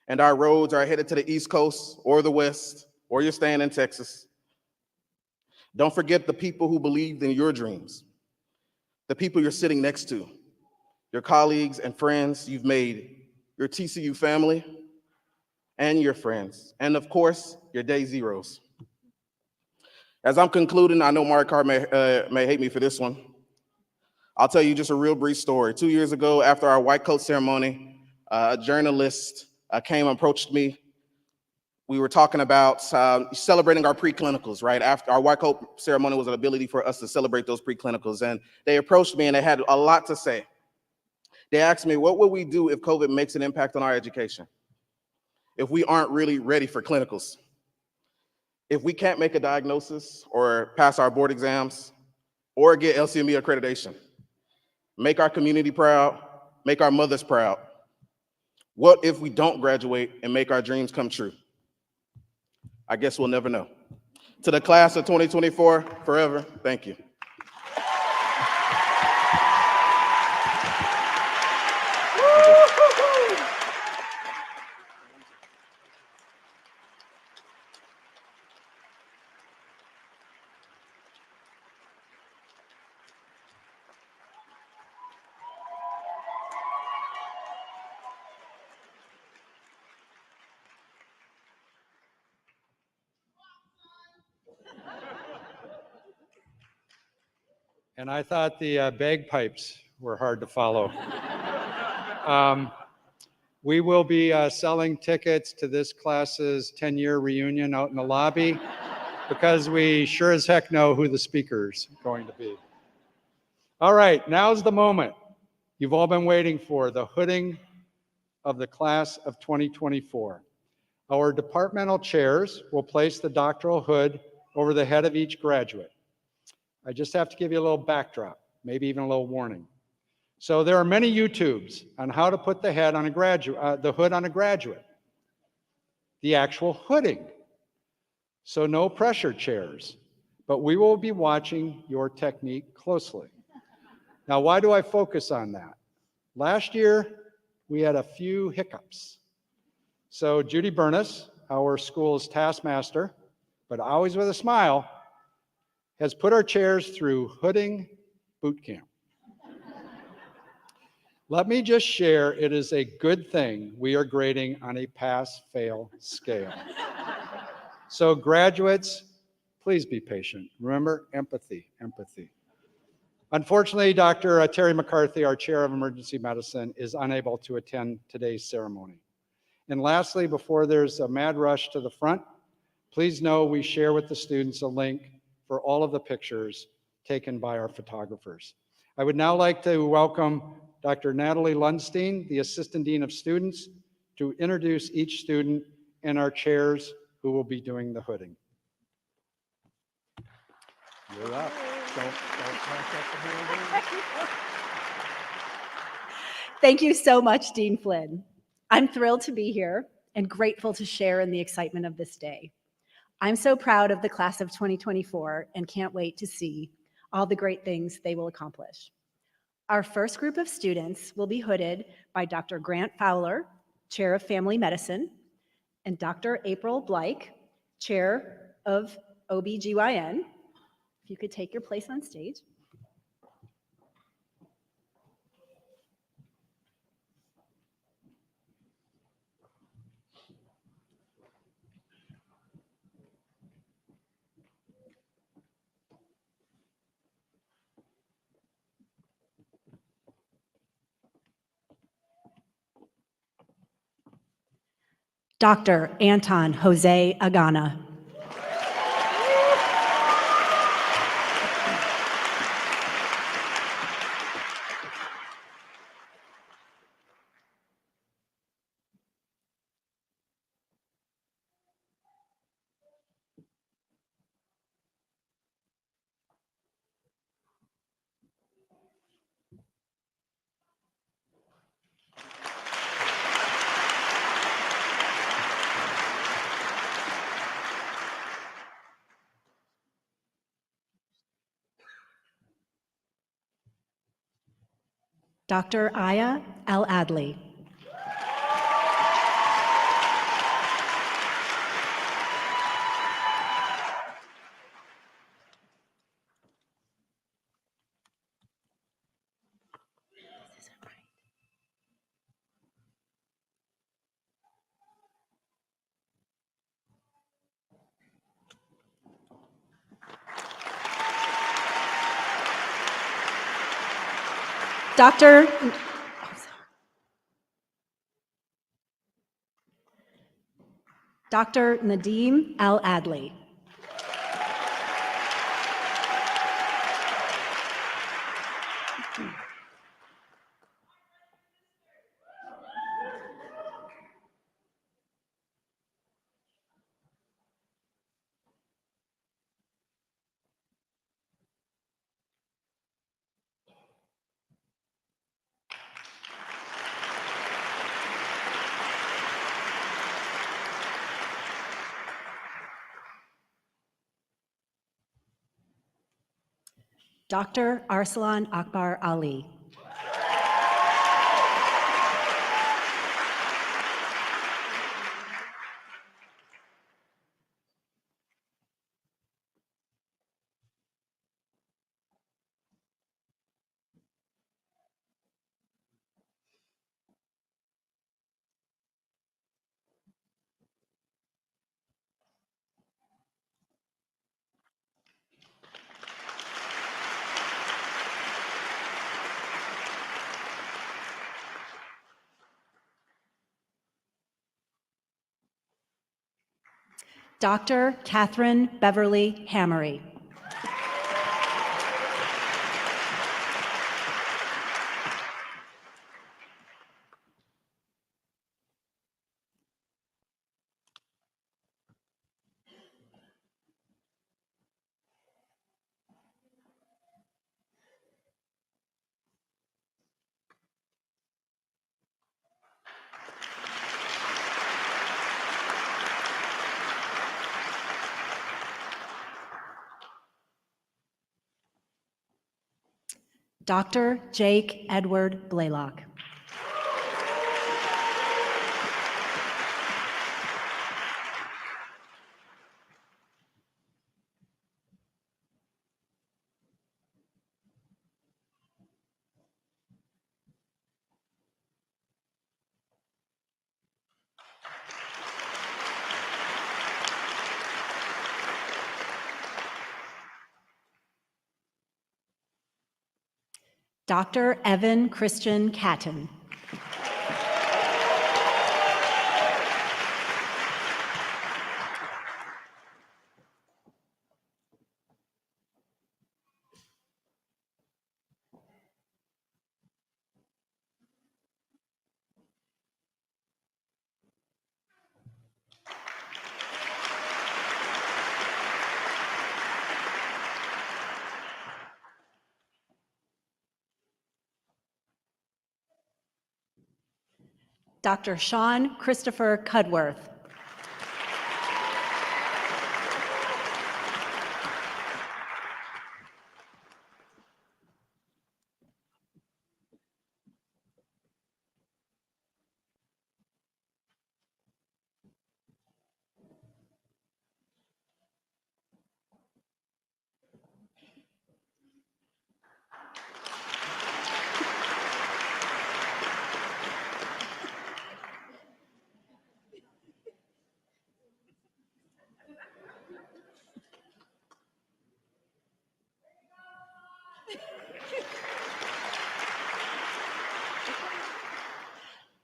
and our roads are headed to the East Coast or the West, or you're staying in Texas, don't forget the people who believed in your dreams, the people you're sitting next to, your colleagues and friends you've made, your TCU family and your friends, and of course, your day zeros. As I'm concluding, I know Mark Carr may hate me for this one. I'll tell you just a real brief story. 2 years ago, after our white coat ceremony, a journalist came and approached me. We were talking about celebrating our preclinicals, right? After our white coat ceremony was an ability for us to celebrate those preclinicals. And they approached me and they had a lot to say. They asked me, what would we do if COVID makes an impact on our education? If we aren't really ready for clinicals? If we can't make a diagnosis or pass our board exams or get LCME accreditation? Make our community proud, make our mothers proud. What if we don't graduate and make our dreams come true? I guess we'll never know. To the class of 2024, forever, thank you. And I thought the bagpipes were hard to follow. We will be selling tickets to this class's 10-year reunion out in the lobby because we sure as heck know who the speaker's going to be. All right, now's the moment you've all been waiting for, the hooding of the class of 2024. Our departmental chairs will place the doctoral hood over the head of each graduate. I just have to give you a little backdrop, maybe even a little warning. So there are many YouTubes on how to put the head on a graduate, the hood on a graduate, the actual hooding. So no pressure, chairs, but we will be watching your technique closely. Now, why do I focus on that? Last year, we had a few hiccups. So Judy Burnett, our school's taskmaster, but always with a smile, has put our chairs through hooding boot camp. Let me just share, it is a good thing we are grading on a pass-fail scale. So graduates, please be patient. Remember, empathy, empathy. Unfortunately, Dr. Terry McCarthy, our chair of emergency medicine, is unable to attend today's ceremony. And lastly, before there's a mad rush to the front, please know we share with the students a link for all of the pictures taken by our photographers. I would now like to welcome Dr. Natalie Lundstein, the Assistant Dean of Students, to introduce each student and our chairs who will be doing the hooding. You're up. Thank you so much, Dean Flynn. I'm thrilled to be here and grateful to share in the excitement of this day. I'm so proud of the class of 2024 and can't wait to see all the great things they will accomplish. Our first group of students will be hooded by Dr. Grant Fowler, Chair of Family Medicine, and Dr. April Bleich, Chair of OBGYN. If you could take your place on stage. Dr. Anton Jose Agana. Dr. Aya Al-Adli. Dr. Nadeem Al-Adli. Dr. Arsalan Akbar Ali. Dr. Catherine Beverly Hammery. Dr. Jake Edward Blaylock. Dr. Evan Christian Catton. Dr. Sean Christopher Cudworth.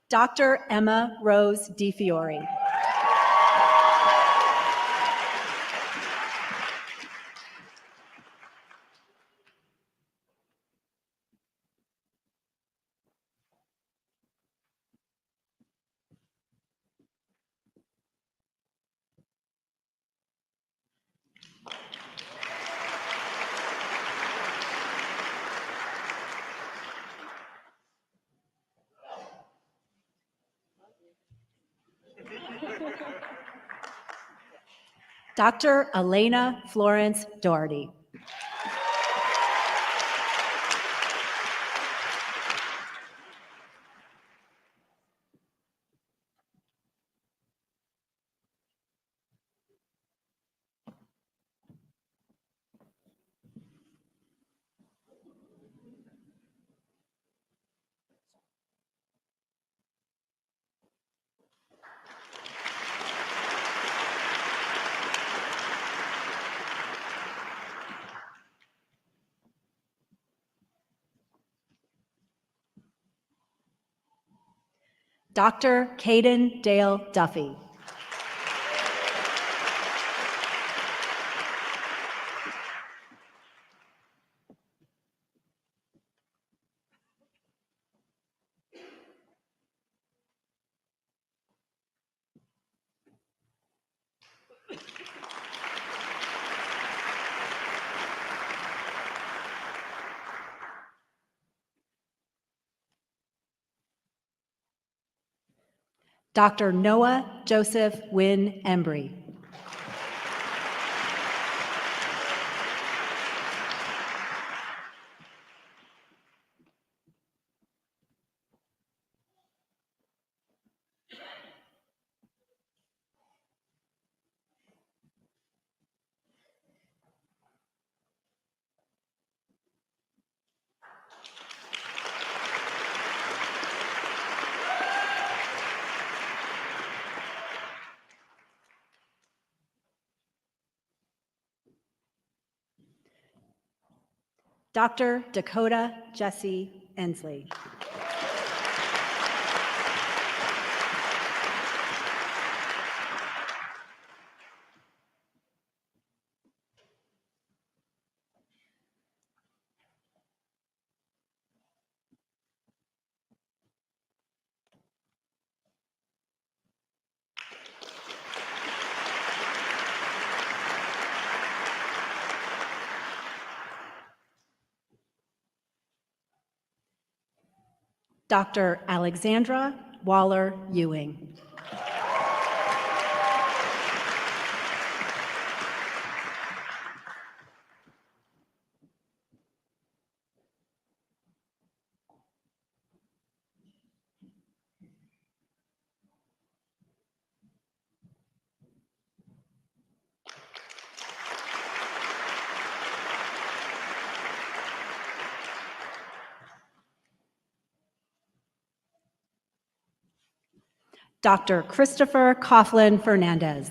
Dr. Emma Rose DiFiore. Dr. Elena Florence Doherty. Dr. Caden Dale Duffy. Dr. Noah Joseph Wynn Embry. Dr. Dakota Jesse Ensley. Dr. Alexandra Waller Ewing. Dr. Christopher Coughlin Fernandez.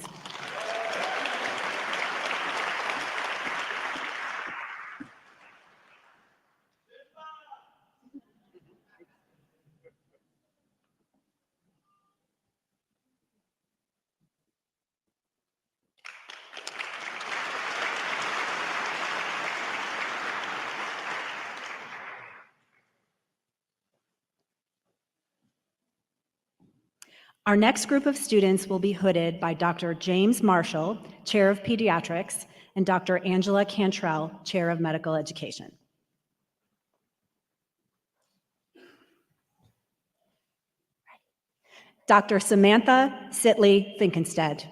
Our next group of students will be hooded by Dr. James Marshall, Chair of Pediatrics, and Dr. Angela Cantrell, Chair of Medical Education. Dr. Samantha Sitley Finkenstead.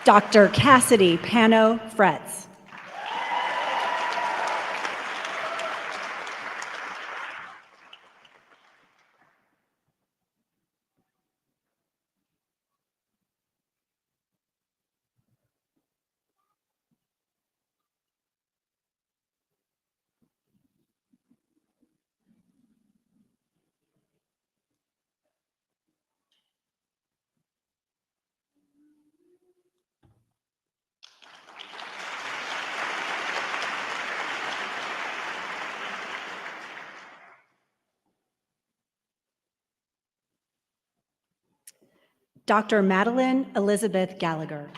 Dr. Cassidy Pano Fretz. Dr. Madeline Elizabeth Gallagher.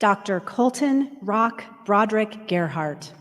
Dr. Colton Rock Broderick Gerhardt.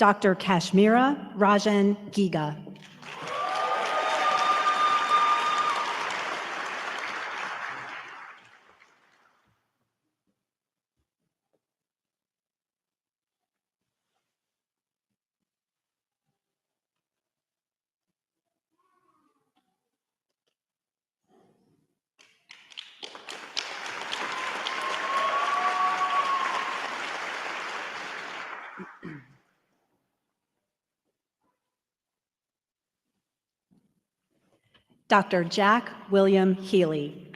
Dr. Kashmira Rajan Giga. Dr. Jack William Healy.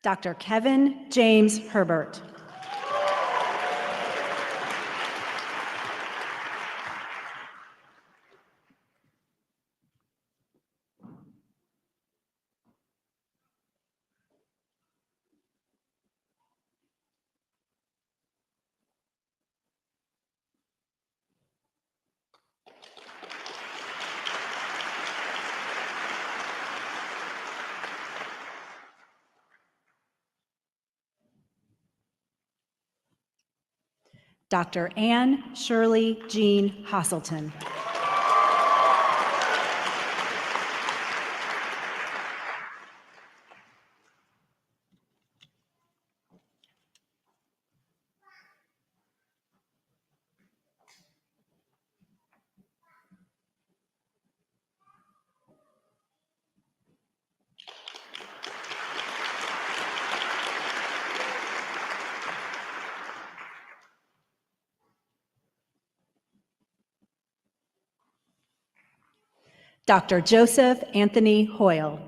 Dr. Kevin James Herbert. Dr. Anne Shirley Jean Hasselton. Dr. Joseph Anthony Hoyle.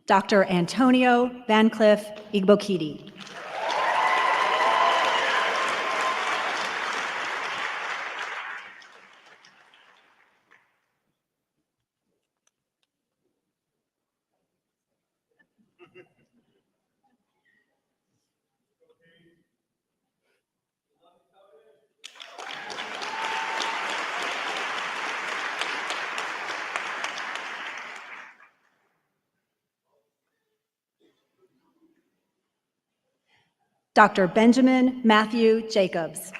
Dr. Antonio Van Cliff Igbokiti. Dr. Benjamin Matthew Jacobs.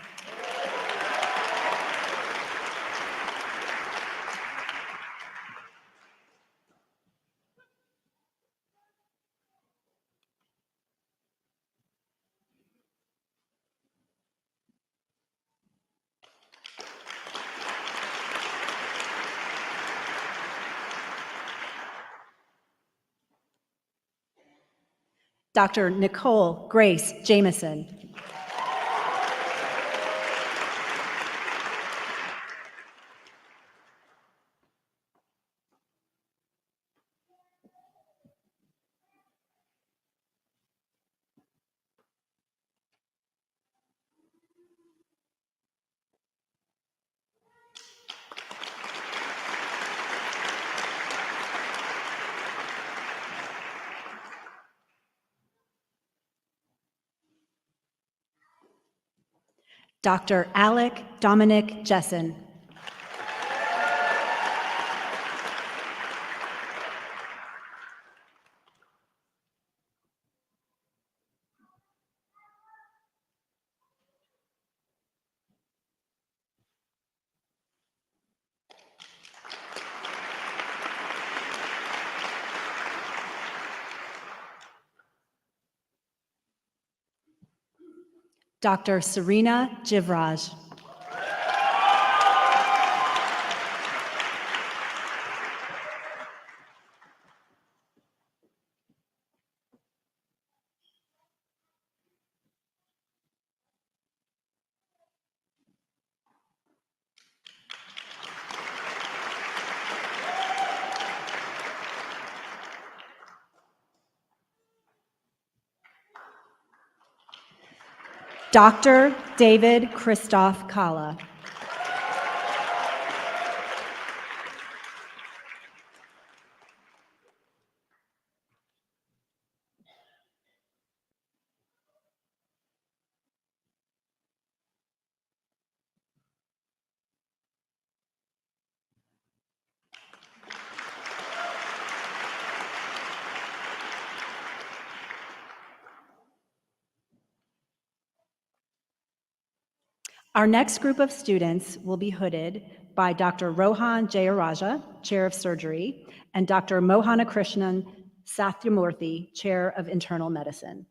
Dr. Nicole Grace Jameson. Dr. Alec Dominic Jessen. Dr. Serena Jivraj. Dr. David Christoph Kalla. Our next group of students will be hooded by Dr. Rohan Jayaraja, Chair of Surgery, and Dr. Mohana Krishnan Satyamurthy, Chair of Internal Medicine.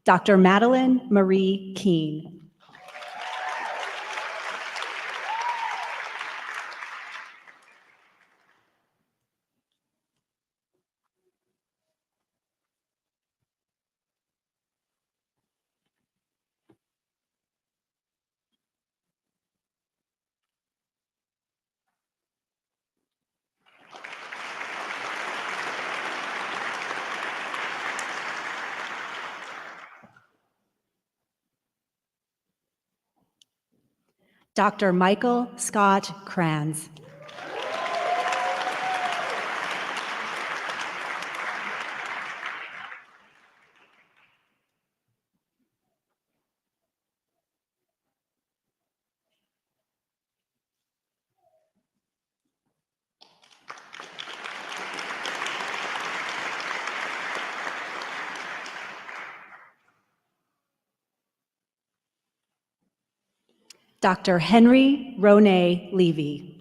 Dr. Madeline Marie Keene. Dr. Michael Scott Kranz. Dr. Henry Ronay Levy.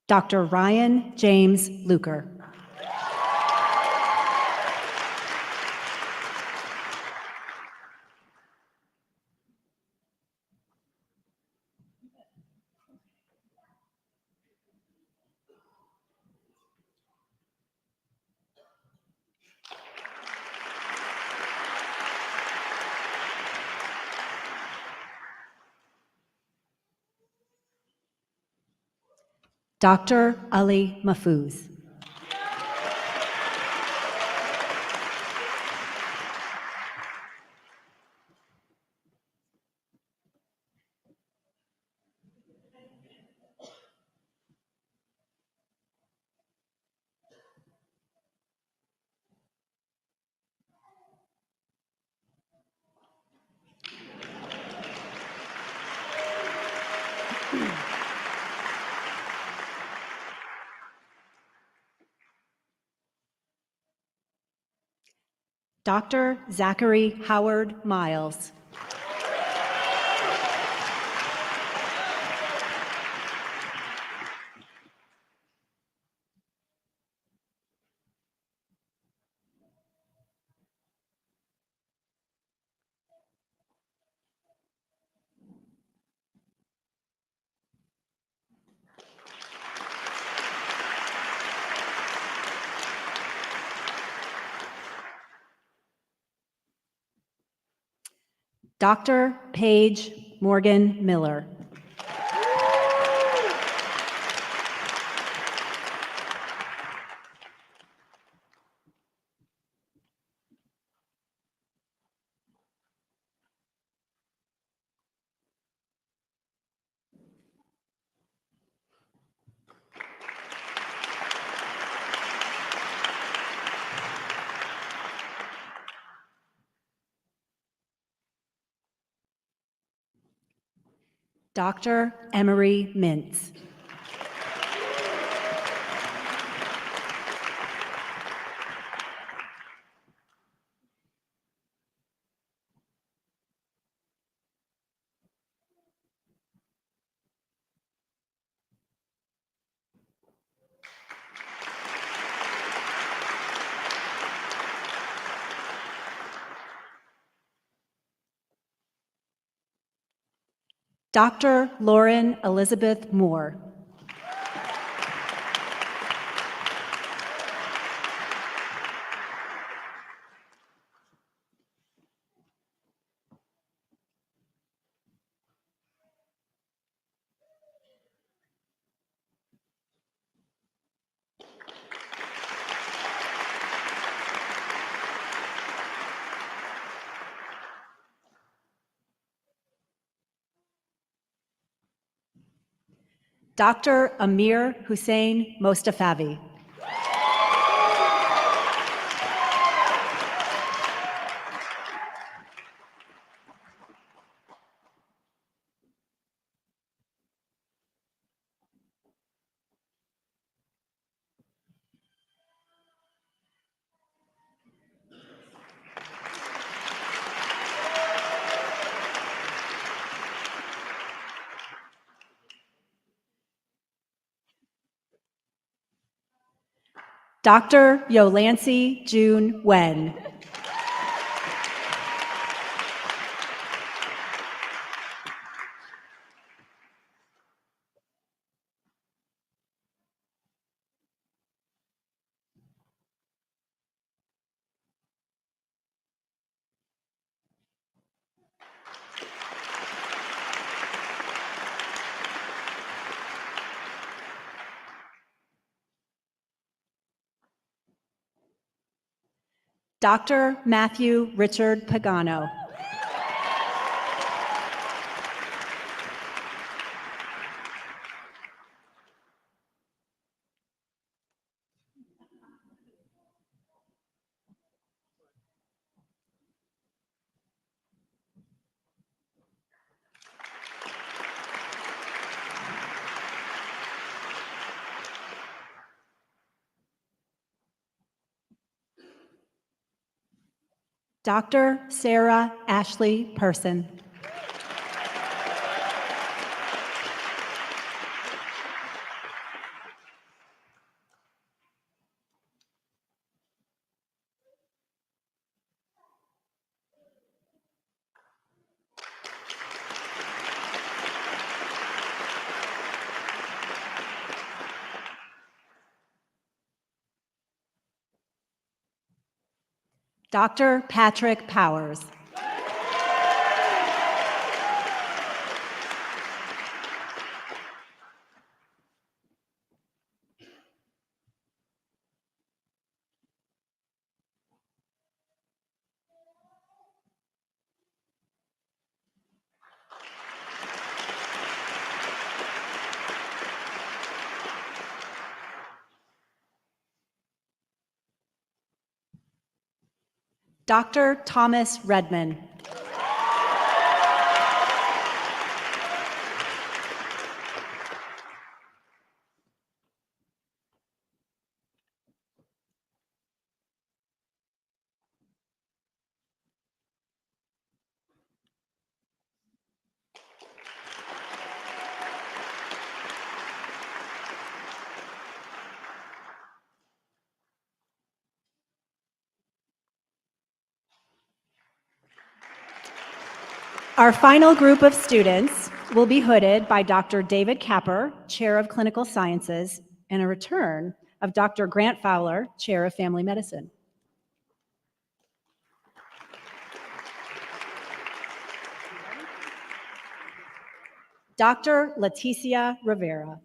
Dr. Ryan James Luker. Dr. Ali Mahfouz. Dr. Zachary Howard Miles. Dr. Paige Morgan Miller. Dr. Emery Mintz. Dr. Lauren Elizabeth Moore. Dr. Amir Hussein Mostafavi. Dr. Yolancy June Wen. Dr. Matthew Richard Pagano. Dr. Sarah Ashley Person. Dr. Patrick Powers. Dr. Thomas Redman. Our final group of students will be hooded by Dr. David Capper, Chair of Clinical Sciences, and a return of Dr. Grant Fowler, Chair of Family Medicine. Dr. Leticia Rivera.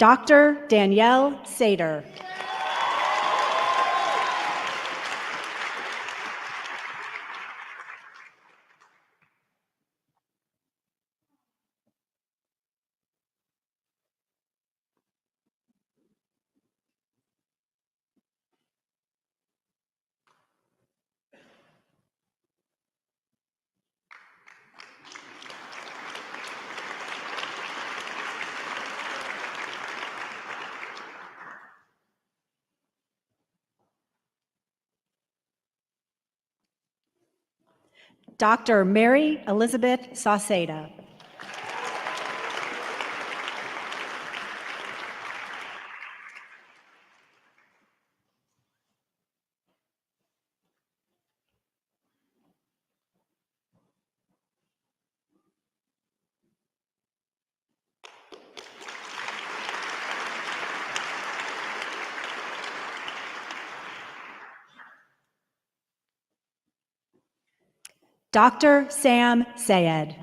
Dr. Danielle Sater. Dr. Mary Elizabeth Sauceda. Dr. Sam Sayed.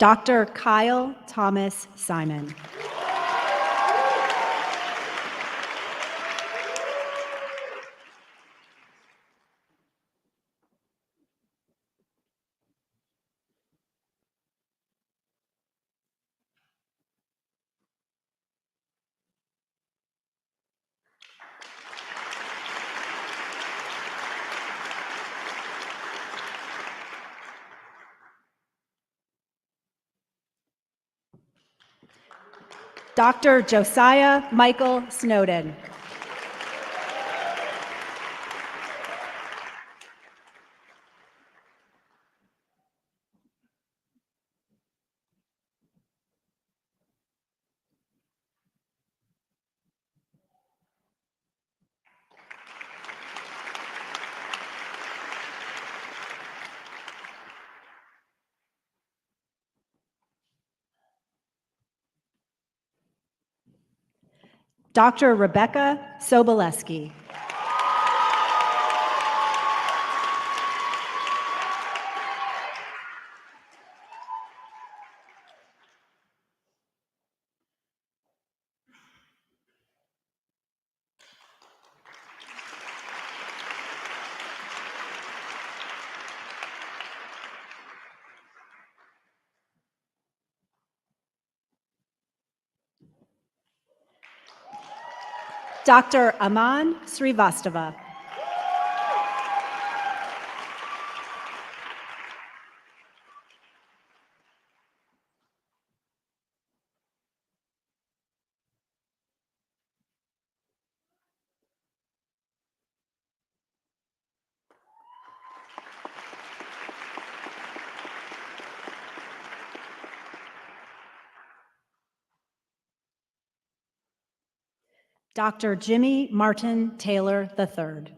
Dr. Kyle Thomas Simon. Dr. Josiah Michael Snowden. Dr. Rebecca Soboleski. Dr. Aman Srivastava. Dr. Jimmy Martin Taylor III.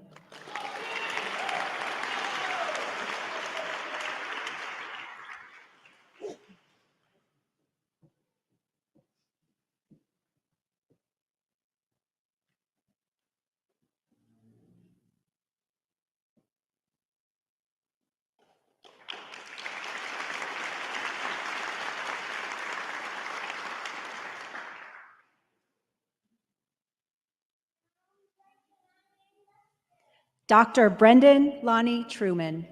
Dr. Brendan Lonnie Truman.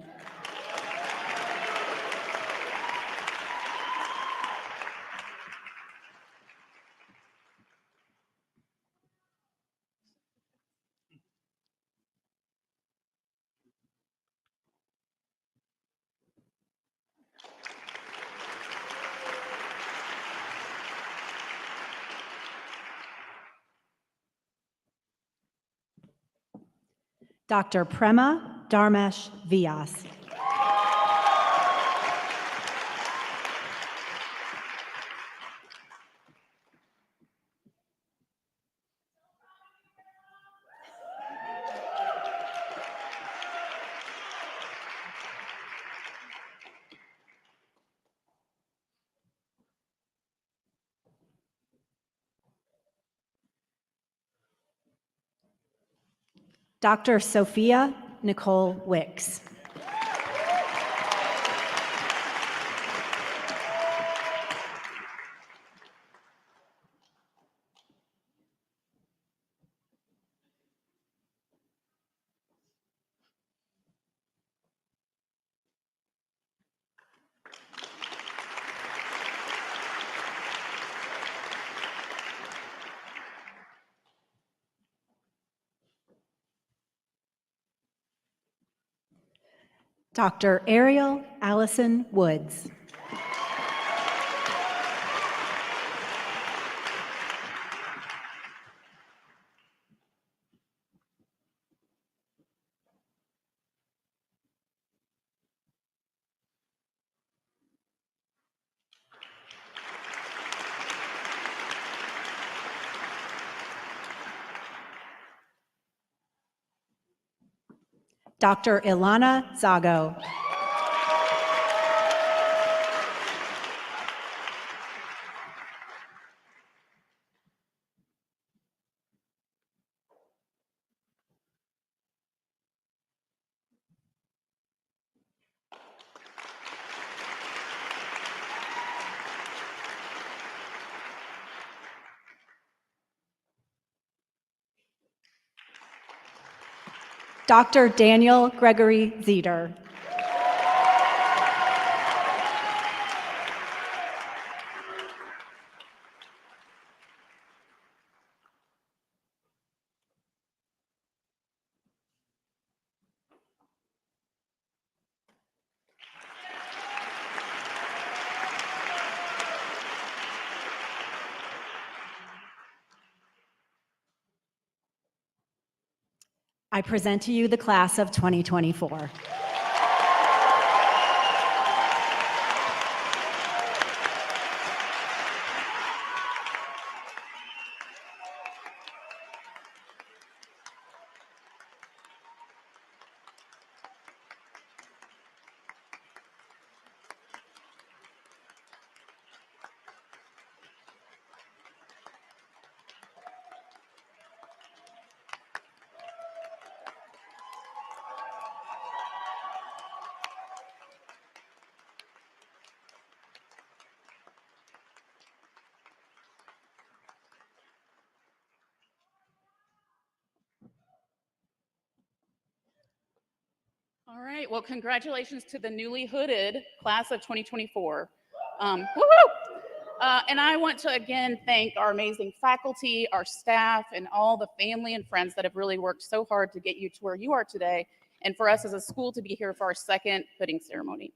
Dr. Prema Dharmesh Vyas. Dr. Sophia Nicole Wicks. Dr. Ariel Allison Woods. Dr. Ilana Zago. Dr. Daniel Gregory Zeder. I present to you the class of 2024. All right, well, congratulations to the newly hooded class of 2024. Woo-hoo! And I want to again thank our amazing faculty, our staff, and all the family and friends that have really worked so hard to get you to where you are today, and for us as a school to be here for our second hooding ceremony.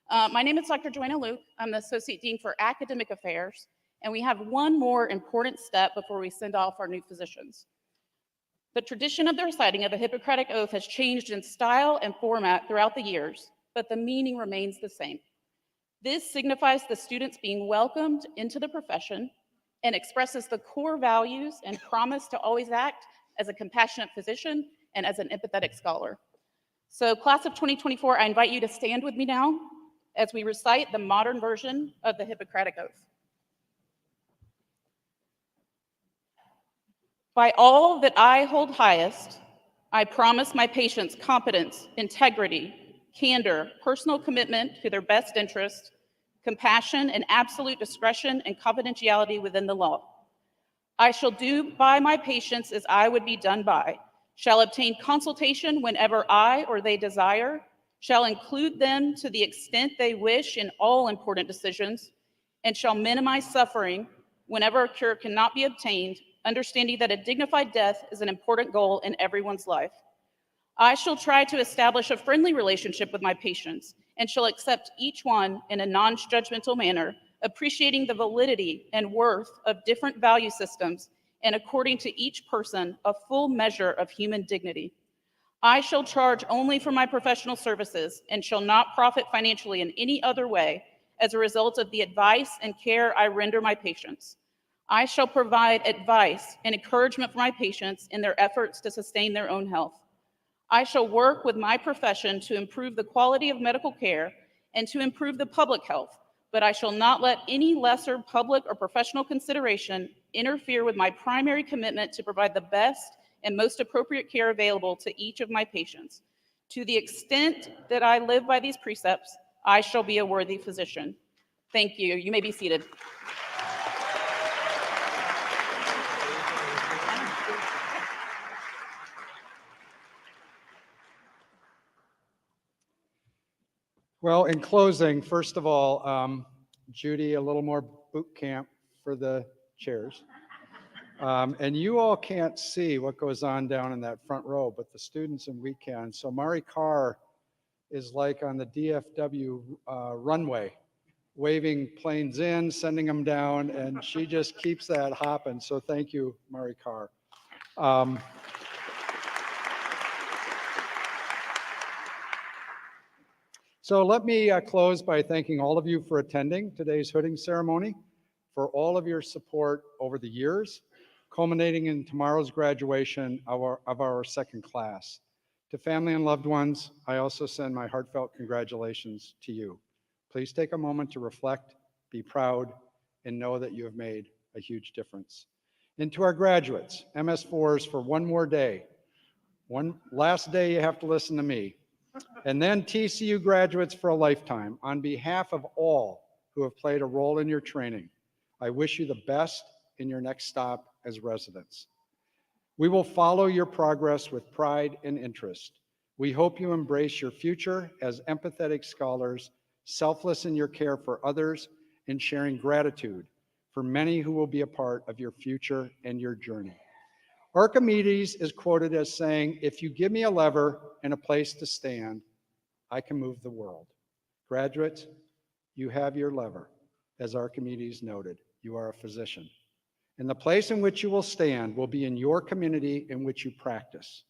My name is Dr. Joanna Luke. I'm the Associate Dean for Academic Affairs, and we have one more important step before we send off our new physicians. The tradition of the reciting of a Hippocratic Oath has changed in style and format throughout the years, but the meaning remains the same. This signifies the students being welcomed into the profession and expresses the core values and promise to always act as a compassionate physician and as an empathetic scholar. So class of 2024, I invite you to stand with me now as we recite the modern version of the Hippocratic Oath. By all that I hold highest, I promise my patients competence, integrity, candor, personal commitment to their best interest, compassion, and absolute discretion and confidentiality within the law. I shall do by my patients as I would be done by, shall obtain consultation whenever I or they desire, shall include them to the extent they wish in all important decisions, and shall minimize suffering whenever a cure cannot be obtained, understanding that a dignified death is an important goal in everyone's life. I shall try to establish a friendly relationship with my patients and shall accept each one in a non-judgmental manner, appreciating the validity and worth of different value systems and according to each person a full measure of human dignity. I shall charge only for my professional services and shall not profit financially in any other way as a result of the advice and care I render my patients. I shall provide advice and encouragement for my patients in their efforts to sustain their own health. I shall work with my profession to improve the quality of medical care and to improve the public health, but I shall not let any lesser public or professional consideration interfere with my primary commitment to provide the best and most appropriate care available to each of my patients. To the extent that I live by these precepts, I shall be a worthy physician. Thank you. You may be seated. Well, in closing, first of all, Judy, a little more boot camp for the chairs. And you all can't see what goes on down in that front row, but the students and we can. So Mari Carr is like on the DFW runway, waving planes in, sending them down, and she just keeps that hopping. So thank you, Mari Carr. So let me close by thanking all of you for attending today's hooding ceremony, for all of your support over the years, culminating in tomorrow's graduation of our second class. To family and loved ones, I also send my heartfelt congratulations to you. Please take a moment to reflect, be proud, and know that you have made a huge difference. And to our graduates, MS4s, for one more day, one last day you have to listen to me. And then TCU graduates for a lifetime, on behalf of all who have played a role in your training, I wish you the best in your next stop as residents. We will follow your progress with pride and interest. We hope you embrace your future as empathetic scholars, selfless in your care for others, and sharing gratitude for many who will be a part of your future and your journey. Archimedes is quoted as saying, "If you give me a lever and a place to stand, I can move the world." Graduates, you have your lever. As Archimedes noted, you are a physician. And the place in which you will stand will be in your community in which you practice.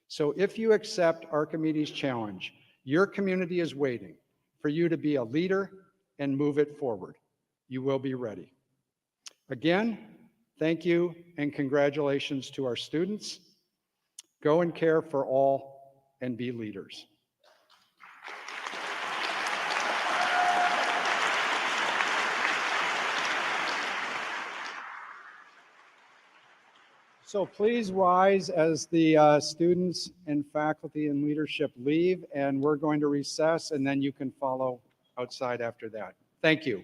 So if you accept Archimedes' challenge, your community is waiting for you to be a leader and move it forward. You will be ready. Again, thank you and congratulations to our students. Go and care for all and be leaders. So please rise as the students and faculty and leadership leave, and we're going to recess, and then you can follow outside after that. Thank you.